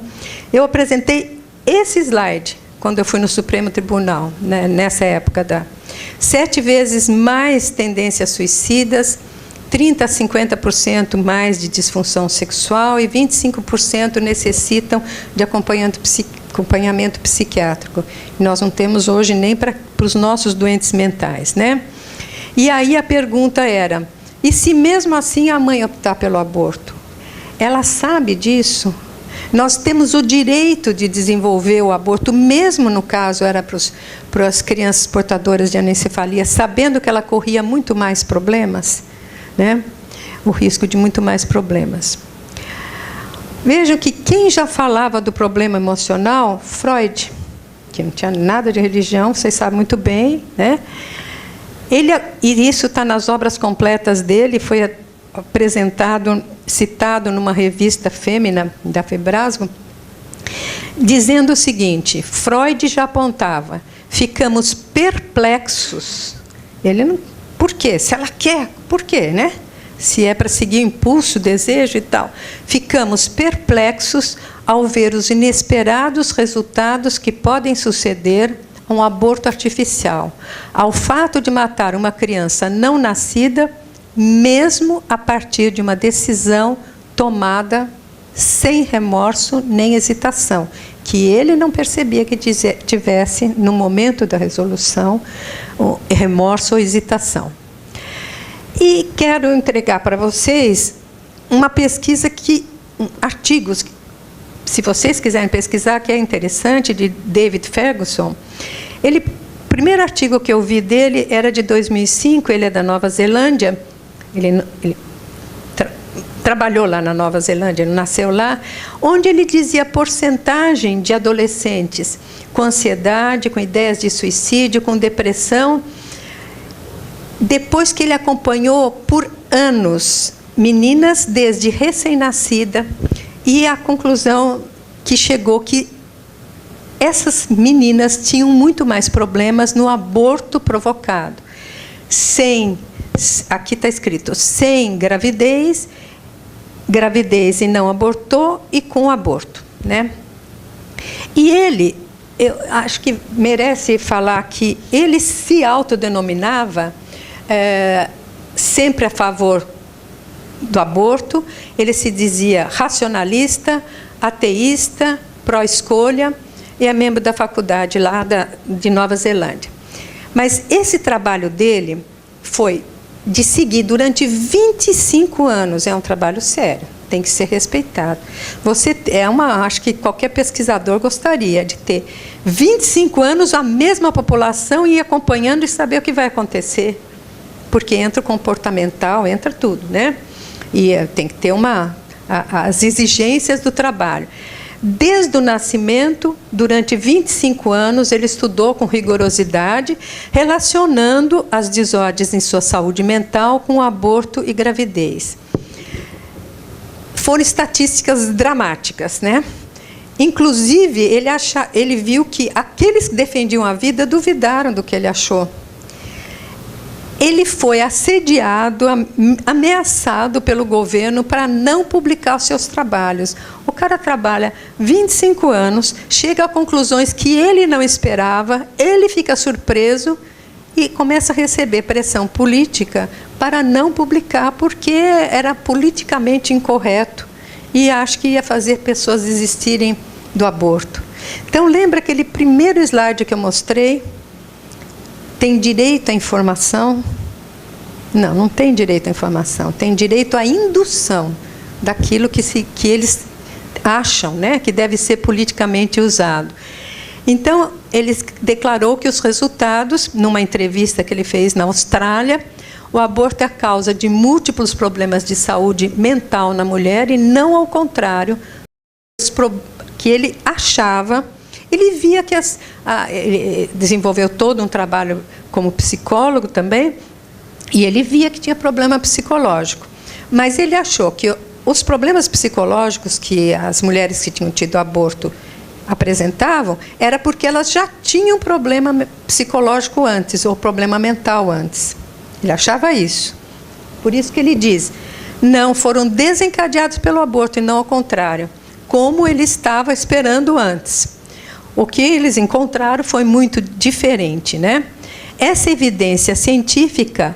Speaker 1: Eu apresentei esse slide quando eu fui no Supremo Tribunal, né, nessa época 7 vezes mais tendências suicidas, 30% a 50% mais de disfunção sexual e 25% necessitam de acompanhamento psiquiátrico. Nós não temos hoje nem para os nossos doentes mentais, né? E aí a pergunta era, e se mesmo assim a mãe optar pelo aborto? Ela sabe disso? Nós temos o direito de desenvolver o aborto, mesmo no caso era para as crianças portadoras de anencefalia, sabendo que ela corria muito mais problemas, né? O risco de muito mais problemas. Vejam que quem já falava do problema emocional, Freud, que não tinha nada de religião, vocês sabem muito bem, né? E isso está nas obras completas dele, foi apresentado, citado numa revista Fêmina, da Febrasgo, dizendo o seguinte, Freud já apontava, ficamos perplexos. Ele não, por quê? Se ela quer, por quê, né? Se é para seguir o impulso, o desejo e tal. Ficamos perplexos ao ver os inesperados resultados que podem suceder a um aborto artificial, ao fato de matar uma criança não nascida, mesmo a partir de uma decisão tomada sem remorso nem hesitação, que ele não percebia que tivesse, no momento da resolução, remorso ou hesitação. E quero entregar para vocês uma pesquisa artigos, se vocês quiserem pesquisar, que é interessante, de David Ferguson. O primeiro artigo que eu vi dele era de 2005, ele é da Nova Zelândia, ele trabalhou lá na Nova Zelândia, ele nasceu lá, onde ele dizia a porcentagem de adolescentes com ansiedade, com ideias de suicídio, com depressão, depois que ele acompanhou por anos meninas desde recém-nascida, e a conclusão que chegou que essas meninas tinham muito mais problemas no aborto provocado, aqui está escrito, sem gravidez, gravidez e não abortou, e com aborto, né? E eu acho que merece falar que ele se autodenominava sempre a favor do aborto, ele se dizia racionalista, ateísta, pró-escolha, e é membro da faculdade lá de Nova Zelândia. Mas esse trabalho dele foi de seguir durante 25 anos, é um trabalho sério, tem que ser respeitado. Acho que qualquer pesquisador gostaria de ter 25 anos a mesma população e ir acompanhando e saber o que vai acontecer, porque entra o comportamental, entra tudo, né? E tem que ter as exigências do trabalho. Desde o nascimento, durante 25 anos, ele estudou com rigorosidade, relacionando as desordens em sua saúde mental com aborto e gravidez. Foram estatísticas dramáticas, né? Inclusive, ele viu que aqueles que defendiam a vida duvidaram do que ele achou. Ele foi assediado, ameaçado pelo governo para não publicar os seus trabalhos. O cara trabalha 25 anos, chega a conclusões que ele não esperava, ele fica surpreso e começa a receber pressão política para não publicar, porque era politicamente incorreto e acho que ia fazer pessoas desistirem do aborto. Então, lembra aquele primeiro slide que eu mostrei? Tem direito à informação? Não, não tem direito à informação. Tem direito à indução daquilo que eles acham, né, que deve ser politicamente usado. Então, ele declarou que os resultados, numa entrevista que ele fez na Austrália, o aborto é a causa de múltiplos problemas de saúde mental na mulher e não ao contrário, que ele achava. Ele via que ele desenvolveu todo um trabalho como psicólogo também, e ele via que tinha problema psicológico. Mas ele achou que os problemas psicológicos que as mulheres que tinham tido aborto apresentavam era porque elas já tinham problema psicológico antes, ou problema mental antes. Ele achava isso. Por isso que ele diz, não foram desencadeados pelo aborto e não ao contrário, como ele estava esperando antes. O que eles encontraram foi muito diferente, né? Essa evidência científica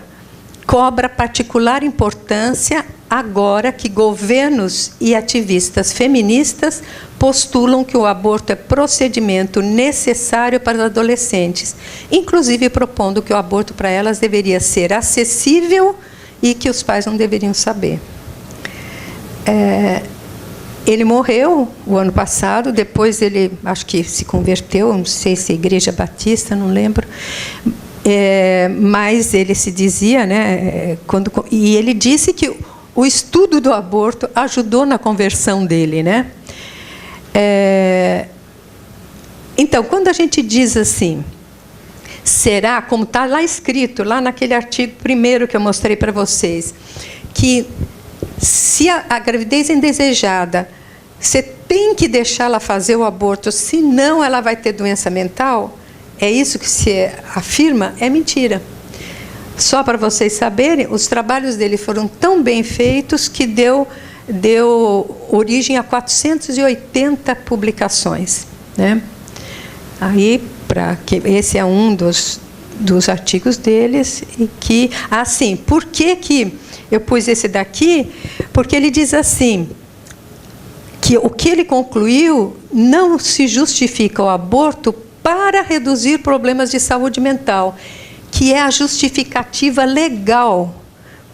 Speaker 1: cobra particular importância agora que governos e ativistas feministas postulam que o aborto é procedimento necessário para os adolescentes, inclusive propondo que o aborto para elas deveria ser acessível e que os pais não deveriam saber. Ele morreu o ano passado, depois ele, acho que se converteu, não sei se é Igreja Batista, não lembro, mas ele se dizia, né, e ele disse que o estudo do aborto ajudou na conversão dele, né? Então, quando a gente diz assim, será, como está lá escrito, lá naquele artigo primeiro que eu mostrei para vocês, que se a gravidez é indesejada, você tem que deixá-la fazer o aborto, senão ela vai ter doença mental, é isso que se afirma, é mentira. Só para vocês saberem, os trabalhos dele foram tão bem feitos que deu origem a 480 publicações, né? Aí, esse é um dos artigos deles, e que, assim, por que eu pus esse daqui? Porque ele diz assim, que o que ele concluiu não se justifica o aborto para reduzir problemas de saúde mental, que é a justificativa legal,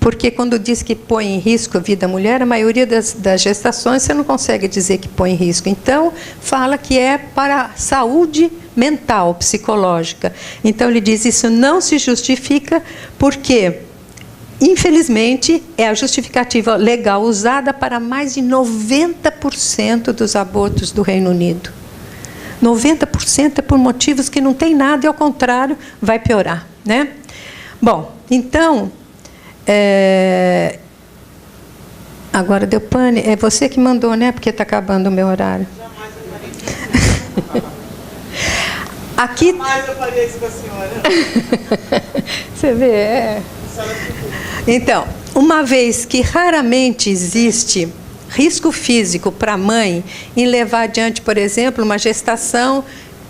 Speaker 1: porque quando diz que põe em risco a vida da mulher, a maioria das gestações você não consegue dizer que põe em risco. Então, fala que é para a saúde mental, psicológica. Então, ele diz isso não se justifica porque, infelizmente, é a justificativa legal usada para mais de 90% dos abortos do Reino Unido. 90% é por motivos que não tem nada e, ao contrário, vai piorar, né? Bom, então, agora deu pane. É você que mandou, né? Porque está acabando o meu horário.
Speaker 2: Jamais eu faria isso.
Speaker 1: Aqui...
Speaker 2: Jamais eu faria isso com a senhora.
Speaker 1: Você vê, Então, uma vez que raramente existe risco físico para a mãe em levar adiante, por exemplo, uma gestação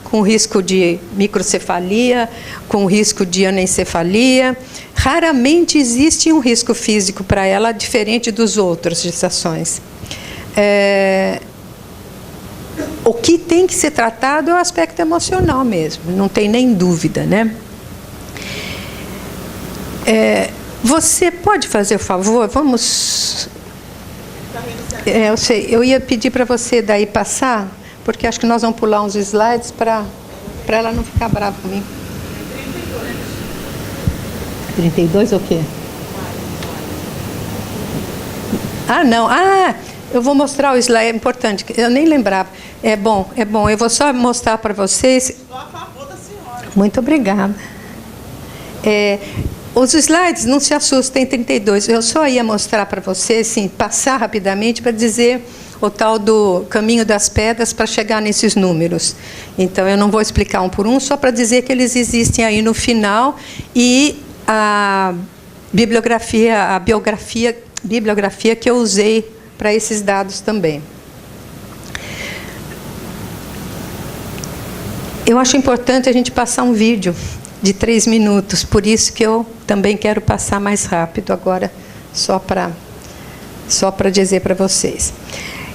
Speaker 1: com risco de microcefalia, com risco de anencefalia, raramente existe um risco físico para ela diferente dos outras gestações. O que tem que ser tratado é o aspecto emocional mesmo, não tem nem dúvida, né? Você pode fazer o favor? Vamos... eu sei, eu ia pedir para você daí passar, porque acho que nós vamos pular uns slides para ela não ficar brava comigo. 32 ou quê? Ah, não. Ah, eu vou mostrar o slide, é importante, eu nem lembrava. É bom, eu vou só mostrar para vocês.
Speaker 2: Estou a favor da senhora.
Speaker 1: Muito obrigada. Os slides, não se assustem, tem 32. Eu só ia mostrar para vocês, assim, passar rapidamente para dizer o tal do caminho das pedras para chegar nesses números. Então, eu não vou explicar um por um, só para dizer que eles existem aí no final e a bibliografia que eu usei para esses dados também. Eu acho importante a gente passar um vídeo de 3 minutos, por isso que eu também quero passar mais rápido agora, só para dizer para vocês.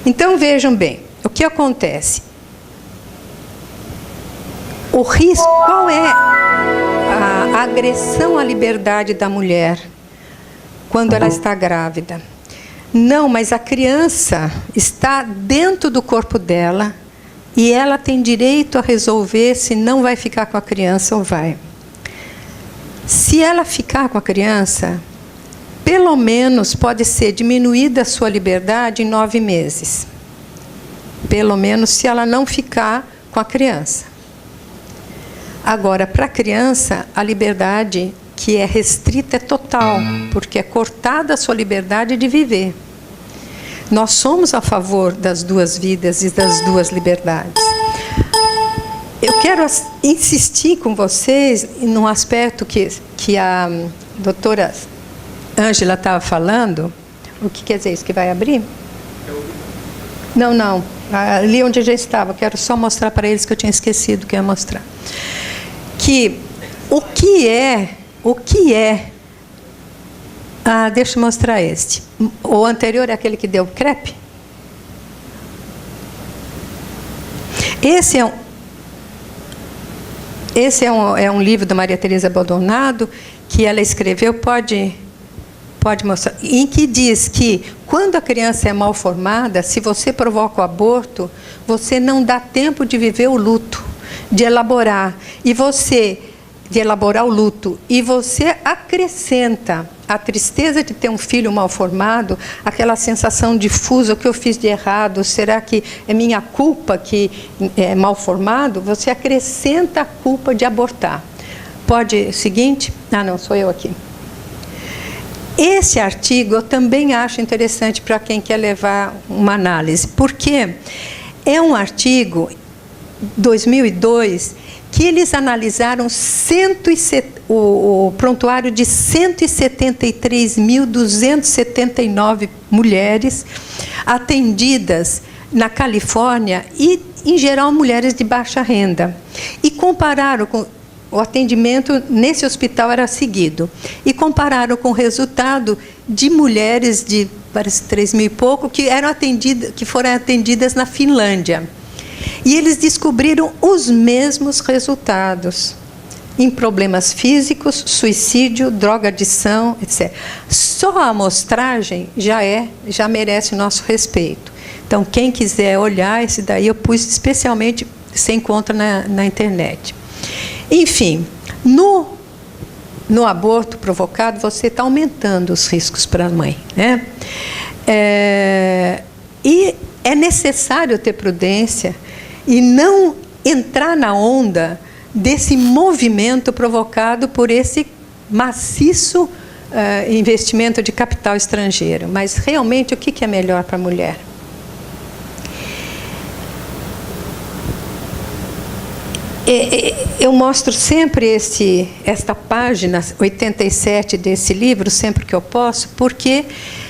Speaker 1: Então, vejam bem, o que acontece? O risco, qual é a agressão à liberdade da mulher quando ela está grávida? Não, mas a criança está dentro do corpo dela e ela tem direito a resolver se não vai ficar com a criança ou vai. Se ela ficar com a criança, pelo menos pode ser diminuída a sua liberdade em 9 meses. Pelo menos se ela não ficar com a criança. Agora, para a criança, a liberdade que é restrita é total, porque é cortada a sua liberdade de viver. Nós somos a favor das duas vidas e das duas liberdades. Eu quero insistir com vocês num aspecto que a doutora Ângela estava falando. O que quer dizer isso? Que vai abrir? Não. Ali onde eu já estava. Eu quero só mostrar para eles que eu tinha esquecido que eu ia mostrar. Que o que é... deixa eu mostrar este. O anterior é aquele que deu crepe. Esse é um livro da Maria Teresa Baldonado, que ela escreveu, pode mostrar, em que diz que quando a criança é mal formada, se você provoca o aborto, você não dá tempo de viver o luto, de elaborar o luto, e você acrescenta a tristeza de ter um filho mal formado, aquela sensação difusa: o que eu fiz de errado, será que é minha culpa que é mal formado? Você acrescenta a culpa de abortar. Pode, seguinte? Não, sou eu aqui. Esse artigo eu também acho interessante para quem quer levar uma análise, porque é um artigo, 2002, que eles analisaram o prontuário de 173.279 mulheres atendidas na Califórnia e, em geral, mulheres de baixa renda. E compararam com... O atendimento nesse hospital era seguido. E compararam com o resultado de mulheres de, parece, 3.000 e pouco, que foram atendidas na Finlândia. E eles descobriram os mesmos resultados em problemas físicos, suicídio, drogadição, etc. Só a amostragem já merece o nosso respeito. Então, quem quiser olhar, esse daí eu pus especialmente, você encontra na internet. Enfim, no aborto provocado, você está aumentando os riscos para a mãe, né? E é necessário ter prudência e não entrar na onda desse movimento provocado por esse maciço investimento de capital estrangeiro. Mas, realmente, o que é melhor para a mulher? Eu mostro sempre esta página 87 desse livro, sempre que eu posso, porque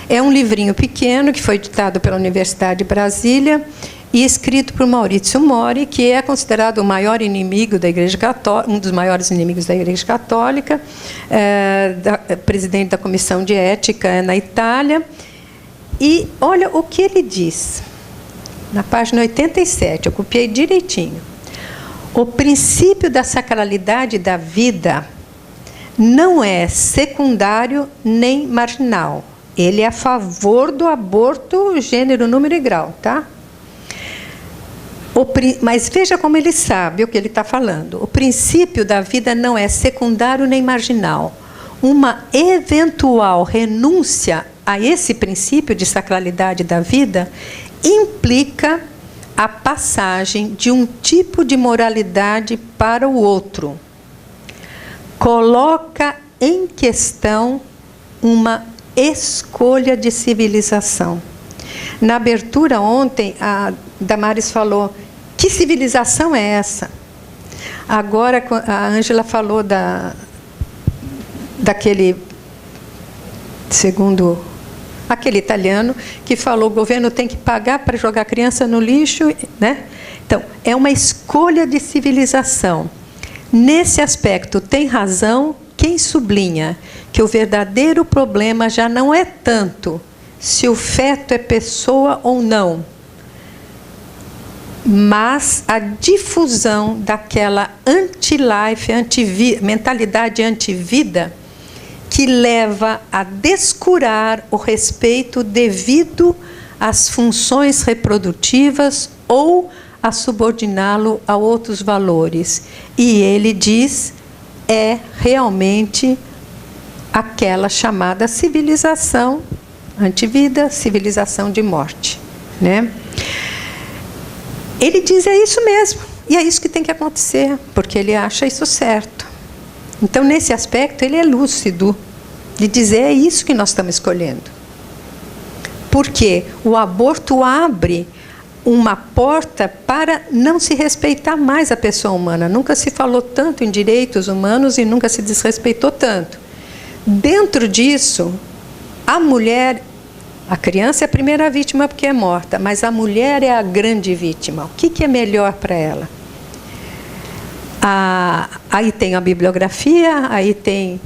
Speaker 1: é um livrinho pequeno que foi editado pela Universidade de Brasília e escrito por Maurizio Mori, que é considerado o maior inimigo da Igreja Católica, um dos maiores inimigos da Igreja Católica, presidente da Comissão de Ética na Itália. E olha o que ele diz, na página 87, eu copiei direitinho. O princípio da sacralidade da vida não é secundário nem marginal. Ele é a favor do aborto, gênero, número e grau, tá? Mas veja como ele sabe o que ele está falando. O princípio da vida não é secundário nem marginal. Uma eventual renúncia a esse princípio de sacralidade da vida implica a passagem de um tipo de moralidade para o outro. Coloca em questão uma escolha de civilização. Na abertura ontem, a Damares falou: que civilização é essa? Agora a Ângela falou daquele, segundo aquele italiano, que falou: o governo tem que pagar para jogar a criança no lixo, né? Então, é uma escolha de civilização. Nesse aspecto, tem razão quem sublinha que o verdadeiro problema já não é tanto se o feto é pessoa ou não, mas a difusão daquela anti-life, mentalidade anti-vida, que leva a descurar o respeito devido às funções reprodutivas ou a subordiná-lo a outros valores. E ele diz, é realmente aquela chamada civilização antivida, civilização de morte, né? Ele diz, é isso mesmo, e é isso que tem que acontecer, porque ele acha isso certo. Então, nesse aspecto, ele é lúcido de dizer, é isso que nós estamos escolhendo. Porque o aborto abre uma porta para não se respeitar mais a pessoa humana. Nunca se falou tanto em direitos humanos e nunca se desrespeitou tanto. Dentro disso, a mulher, a criança é a primeira vítima porque é morta, mas a mulher é a grande vítima. O que é melhor para ela? Aí tem a bibliografia, aí tem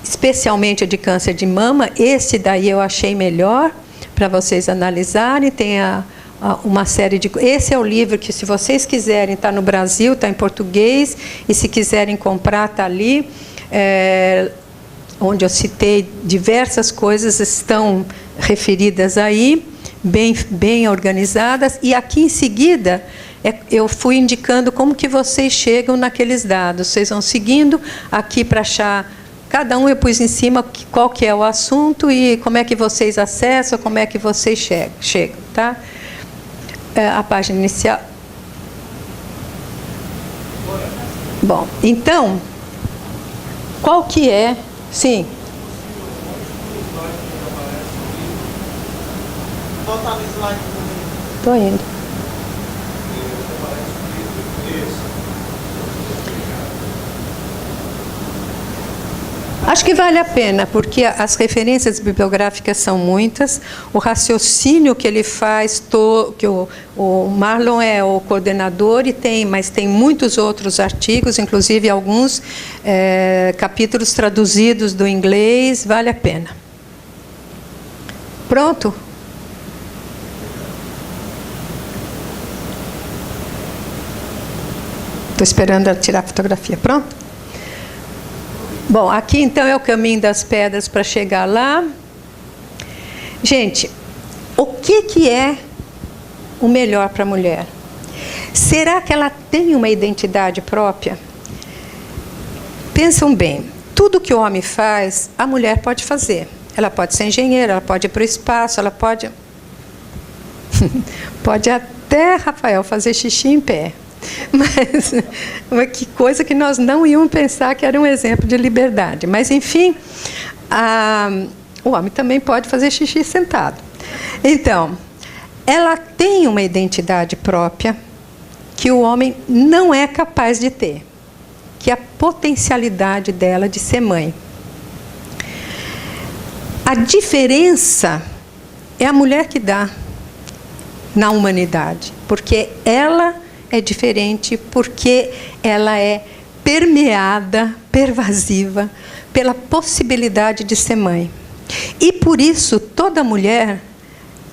Speaker 1: especialmente a de câncer de mama. Esse daí eu achei melhor para vocês analisarem. Tem uma série de... Esse é o livro que, se vocês quiserem, está no Brasil, está em português, e se quiserem comprar, está ali, onde eu citei diversas coisas, estão referidas aí, bem organizadas, e aqui em seguida eu fui indicando como que vocês chegam naqueles dados. Vocês vão seguindo aqui para achar... Cada um eu pus em cima qual que é o assunto e como é que vocês acessam, como é que vocês chegam, tá? A página inicial. Bom, então, qual que é... Sim.
Speaker 2: Volta no slide.
Speaker 1: Estou indo. Acho que vale a pena, porque as referências bibliográficas são muitas, o raciocínio que ele faz, que o Marlon é o coordenador, mas tem muitos outros artigos, inclusive alguns capítulos traduzidos do inglês, vale a pena. Pronto? Estou esperando ela tirar a fotografia. Pronto? Bom, aqui então é o caminho das pedras para chegar lá. Gente, o que é o melhor para a mulher? Será que ela tem uma identidade própria? Pensam bem, tudo que o homem faz, a mulher pode fazer. Ela pode ser engenheira, ela pode ir para o espaço, ela pode... pode até, Rafael, fazer xixi em pé. Mas que coisa que nós não íamos pensar que era um exemplo de liberdade. Mas, enfim, o homem também pode fazer xixi sentado. Então, ela tem uma identidade própria que o homem não é capaz de ter, que é a potencialidade dela de ser mãe. A diferença é a mulher que dá na humanidade, porque ela é diferente, porque ela é permeada, pervasiva, pela possibilidade de ser mãe. E por isso, toda mulher,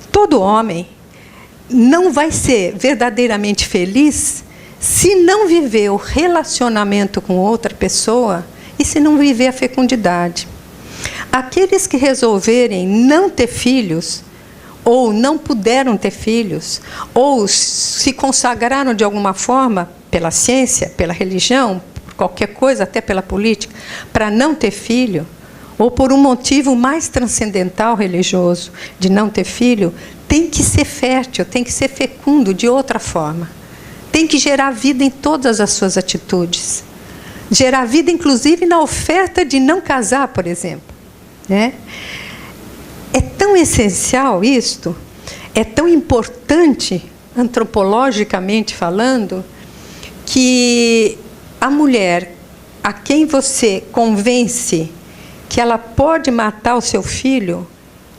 Speaker 1: todo homem, não vai ser verdadeiramente feliz se não viver o relacionamento com outra pessoa e se não viver a fecundidade. Aqueles que resolverem não ter filhos, ou não puderam ter filhos, ou se consagraram de alguma forma, pela ciência, pela religião, por qualquer coisa, até pela política, para não ter filho, ou por um motivo mais transcendental religioso, de não ter filho, tem que ser fértil, tem que ser fecundo de outra forma. Tem que gerar vida em todas as suas atitudes. Gerar vida, inclusive, na oferta de não casar, por exemplo. Né? É tão essencial isto, é tão importante, antropologicamente falando, que a mulher a quem você convence que ela pode matar o seu filho,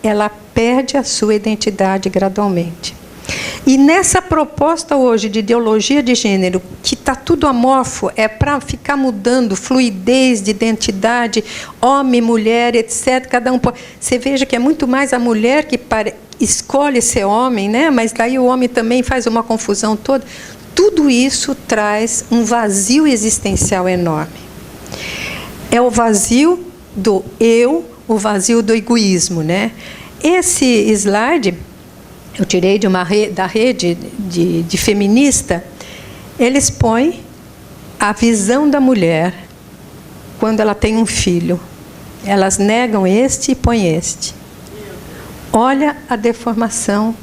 Speaker 1: ela perde a sua identidade gradualmente. E nessa proposta hoje de ideologia de gênero, que está tudo amorfo, é para ficar mudando, fluidez de identidade, homem, mulher, etc. Cada um pode... Você veja que é muito mais a mulher que escolhe ser homem, né? Mas daí o homem também faz uma confusão toda. Tudo isso traz um vazio existencial enorme. É o vazio do eu, o vazio do egoísmo, né? Esse slide... eu tirei da rede de feminista, eles põem a visão da mulher quando ela tem um filho. Elas negam este e põem este. Olha a deformação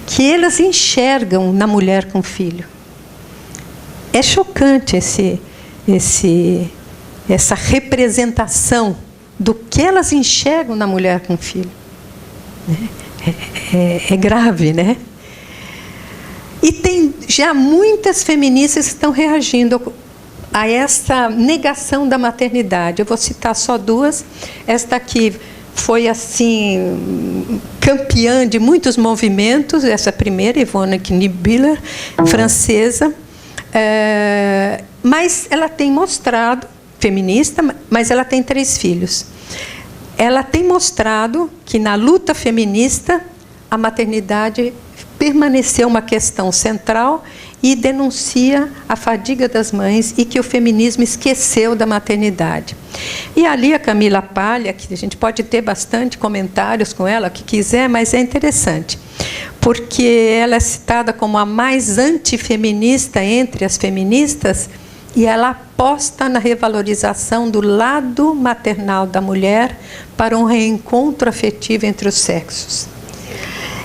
Speaker 1: que elas enxergam na mulher com filho. É chocante essa representação do que elas enxergam na mulher com filho. é grave, né? E tem já muitas feministas que estão reagindo a essa negação da maternidade. Eu vou citar só duas. Esta aqui foi, assim, campeã de muitos movimentos, essa primeira, Yvonne Knibiller, francesa. Mas ela tem mostrado, feminista, mas ela tem 3 filhos. Ela tem mostrado que na luta feminista a maternidade permaneceu uma questão central e denuncia a fadiga das mães e que o feminismo esqueceu da maternidade. E ali a Camila Paglia, que a gente pode ter bastante comentários com ela, o que quiser, mas é interessante, porque ela é citada como a mais antifeminista entre as feministas e ela aposta na revalorização do lado maternal da mulher para um reencontro afetivo entre os sexos.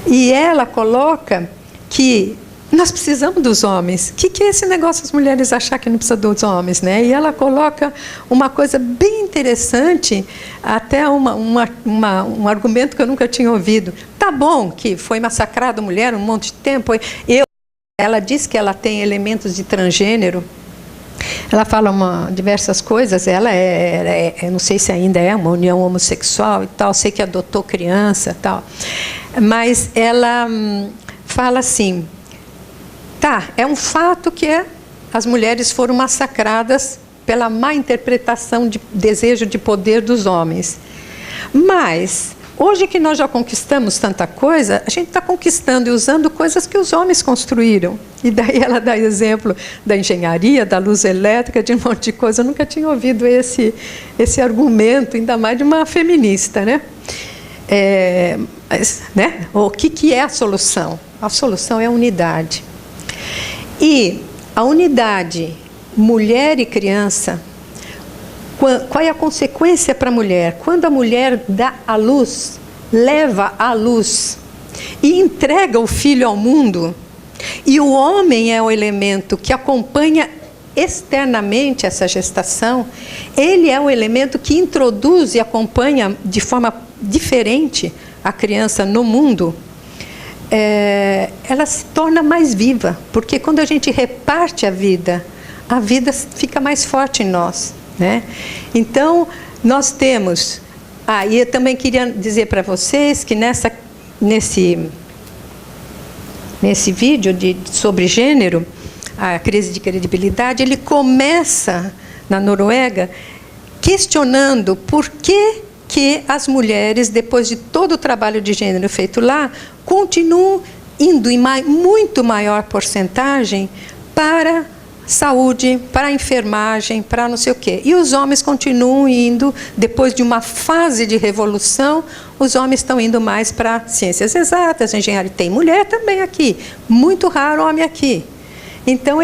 Speaker 1: E ela coloca que nós precisamos dos homens. O que é esse negócio das mulheres achar que não precisa dos homens, né? E ela coloca uma coisa bem interessante, até um argumento que eu nunca tinha ouvido. Tá bom que foi massacrada a mulher um monte de tempo. Ela diz que ela tem elementos de transgênero. Ela fala diversas coisas. Ela não sei se ainda é uma união homossexual e tal. Sei que adotou criança e tal. Mas ela fala assim, tá, é um fato que as mulheres foram massacradas pela má interpretação de desejo de poder dos homens. Mas, hoje que nós já conquistamos tanta coisa, a gente está conquistando e usando coisas que os homens construíram. E daí ela dá exemplo da engenharia, da luz elétrica, de um monte de coisa. Eu nunca tinha ouvido esse argumento, ainda mais de uma feminista, né? Mas, né? O que é a solução? A solução é a unidade. E a unidade mulher e criança, qual é a consequência para a mulher? Quando a mulher dá à luz, leva à luz e entrega o filho ao mundo, e o homem é o elemento que acompanha externamente essa gestação, ele é o elemento que introduz e acompanha de forma diferente a criança no mundo, ela se torna mais viva, porque quando a gente reparte a vida fica mais forte em nós, né? Então, nós temos... e eu também queria dizer para vocês que nesse vídeo sobre gênero, a crise de credibilidade, ele começa na Noruega questionando por que as mulheres, depois de todo o trabalho de gênero feito lá, continuam indo em muito maior porcentagem para saúde, para enfermagem, para não sei o quê. E os homens continuam indo, depois de uma fase de revolução, os homens estão indo mais para ciências exatas, engenharia. Tem mulher também aqui, muito raro homem aqui. Então,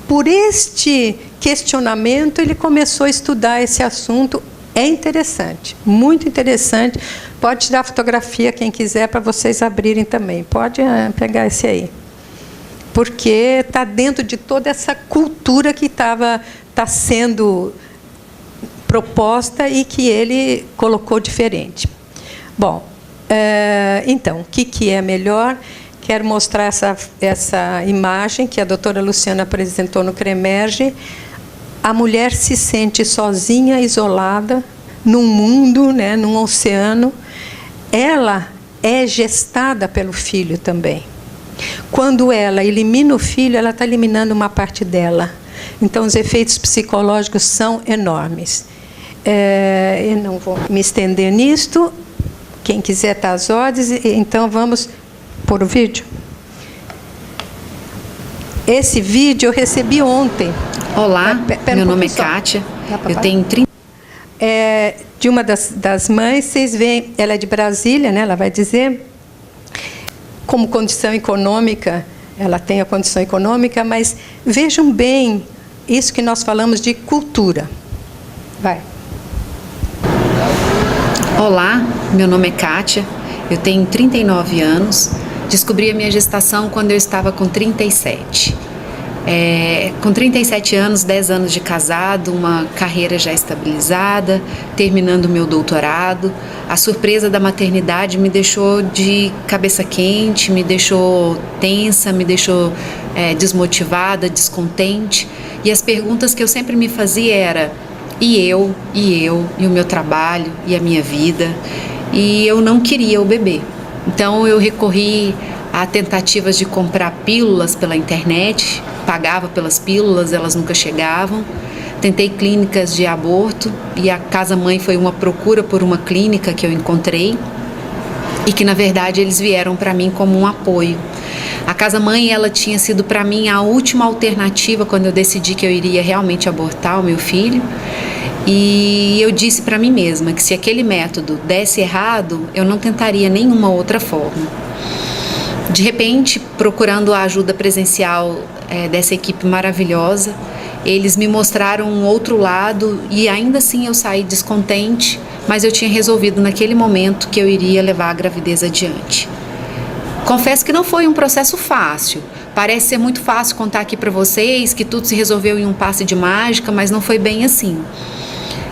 Speaker 1: por este questionamento, ele começou a estudar esse assunto. É interessante, muito interessante. Pode tirar fotografia quem quiser para vocês abrirem também. Pode pegar esse aí. Porque está dentro de toda essa cultura que está sendo proposta e que ele colocou diferente. Bom, então, o que é melhor? Quero mostrar essa imagem que a doutora Luciana apresentou no CREMERGE. A mulher se sente sozinha, isolada, num mundo, né, num oceano. Ela é gestada pelo filho também. Quando ela elimina o filho, ela está eliminando uma parte dela. Então, os efeitos psicológicos são enormes. Eu não vou me estender nisto. Quem quiser está às ordens. Então, vamos pôr o vídeo. Esse vídeo eu recebi ontem.
Speaker 3: Olá, meu nome é Kátia, eu tenho 30...
Speaker 1: de uma das mães, vocês veem, ela é de Brasília, né? Ela vai dizer, como condição econômica, ela tem a condição econômica, mas vejam bem isso que nós falamos de cultura. Vai.
Speaker 3: Olá, meu nome é Kátia, eu tenho 39 anos, descobri a minha gestação quando eu estava com 37. Com 37 anos, 10 anos de casado, uma carreira já estabilizada, terminando o meu doutorado, a surpresa da maternidade me deixou de cabeça quente, me deixou tensa, me deixou desmotivada, descontente. E as perguntas que eu sempre me fazia era: e o meu trabalho, e a minha vida? E eu não queria o bebê. Então eu recorri a tentativas de comprar pílulas pela internet, pagava pelas pílulas, elas nunca chegavam. Tentei clínicas de aborto e a Casa Mãe foi uma procura por uma clínica que eu encontrei e que na verdade eles vieram para mim como um apoio. A Casa Mãe, ela tinha sido para mim a última alternativa quando eu decidi que eu iria realmente abortar o meu filho. E eu disse para mim mesma que se aquele método desse errado, eu não tentaria nenhuma outra forma. De repente, procurando a ajuda presencial dessa equipe maravilhosa, eles me mostraram um outro lado e ainda assim eu saí descontente, mas eu tinha resolvido naquele momento que eu iria levar a gravidez adiante. Confesso que não foi um processo fácil. Parece ser muito fácil contar aqui para vocês que tudo se resolveu em um passe de mágica, mas não foi bem assim.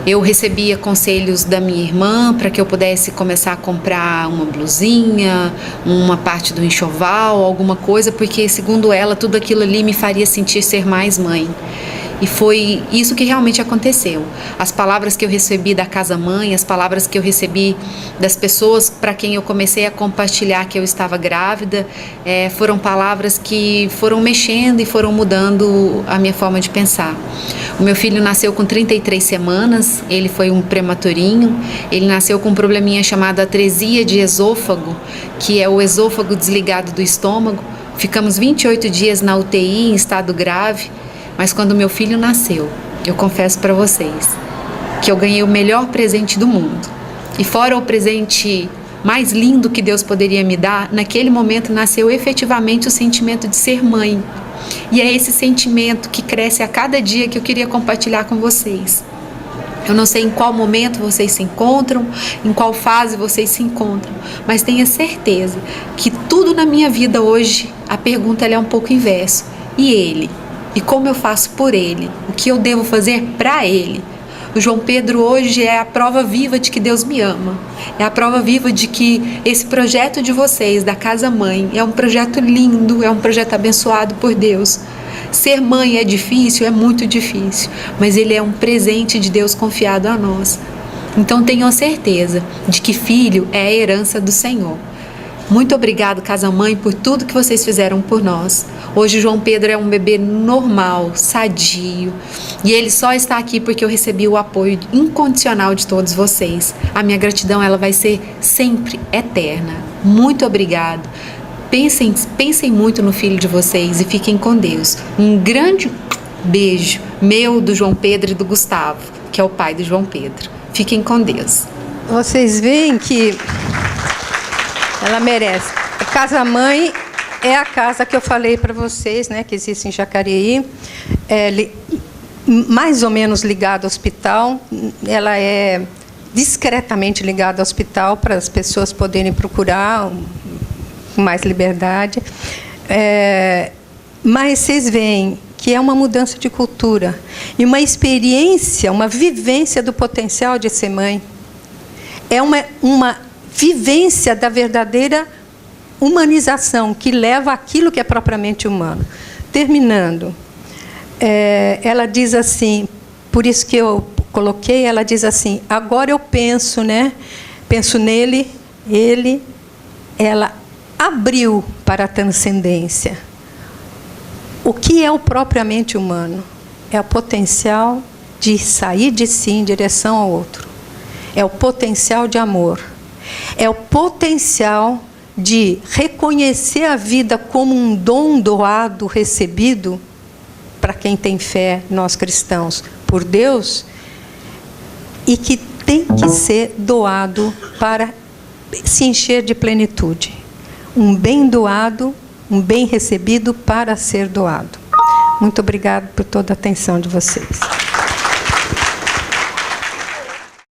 Speaker 3: Eu recebia conselhos da minha irmã para que eu pudesse começar a comprar uma blusinha, uma parte do enxoval, alguma coisa, porque, segundo ela, tudo aquilo ali me faria sentir ser mais mãe. E foi isso que realmente aconteceu. As palavras que eu recebi da Casa Mãe, as palavras que eu recebi das pessoas para quem eu comecei a compartilhar que eu estava grávida, foram palavras que foram mexendo e foram mudando a minha forma de pensar. O meu filho nasceu com 33 semanas, ele foi um prematurinho, ele nasceu com um probleminha chamado atresia de esôfago, que é o esôfago desligado do estômago. Ficamos 28 dias na UTI em estado grave. Mas quando meu filho nasceu, eu confesso para vocês que eu ganhei o melhor presente do mundo. E fora o presente mais lindo que Deus poderia me dar, naquele momento nasceu efetivamente o sentimento de ser mãe. E é esse sentimento que cresce a cada dia que eu queria compartilhar com vocês. Eu não sei em qual momento vocês se encontram, em qual fase vocês se encontram, mas tenha certeza que tudo na minha vida hoje, a pergunta é um pouco inverso. E ele? E como eu faço por ele? O que eu devo fazer para ele? O João Pedro hoje é a prova viva de que Deus me ama. É a prova viva de que esse projeto de vocês, da Casa Mãe, é um projeto lindo, é um projeto abençoado por Deus. Ser mãe é difícil, é muito difícil, mas ele é um presente de Deus confiado a nós. Então tenham certeza de que filho é a herança do Senhor. Muito obrigado, Casa Mãe, por tudo que vocês fizeram por nós. Hoje o João Pedro é um bebê normal, sadio, e ele só está aqui porque eu recebi o apoio incondicional de todos vocês. A minha gratidão, ela vai ser sempre eterna. Muito obrigado. Pensem muito no filho de vocês e fiquem com Deus. Um grande beijo meu, do João Pedro e do Gustavo, que é o pai do João Pedro. Fiquem com Deus.
Speaker 1: Vocês veem que ela merece. A Casa Mãe é a casa que eu falei para vocês, né, que existe em Jacareí, mais ou menos ligada ao hospital. Ela é discretamente ligada ao hospital para as pessoas poderem procurar com mais liberdade. Mas vocês veem que é uma mudança de cultura e uma experiência, uma vivência do potencial de ser mãe. É uma vivência da verdadeira humanização que leva àquilo que é propriamente humano. Terminando, ela diz assim, por isso que eu coloquei, ela diz assim: agora eu penso, né? Penso nele, ela abriu para a transcendência. O que é o propriamente humano? É o potencial de sair de si em direção ao outro. É o potencial de amor. É o potencial de reconhecer a vida como um dom doado, recebido, para quem tem fé, nós cristãos, por Deus, e que tem que ser doado para se encher de plenitude. Um bem doado, um bem recebido para ser doado. Muito obrigada por toda a atenção de vocês.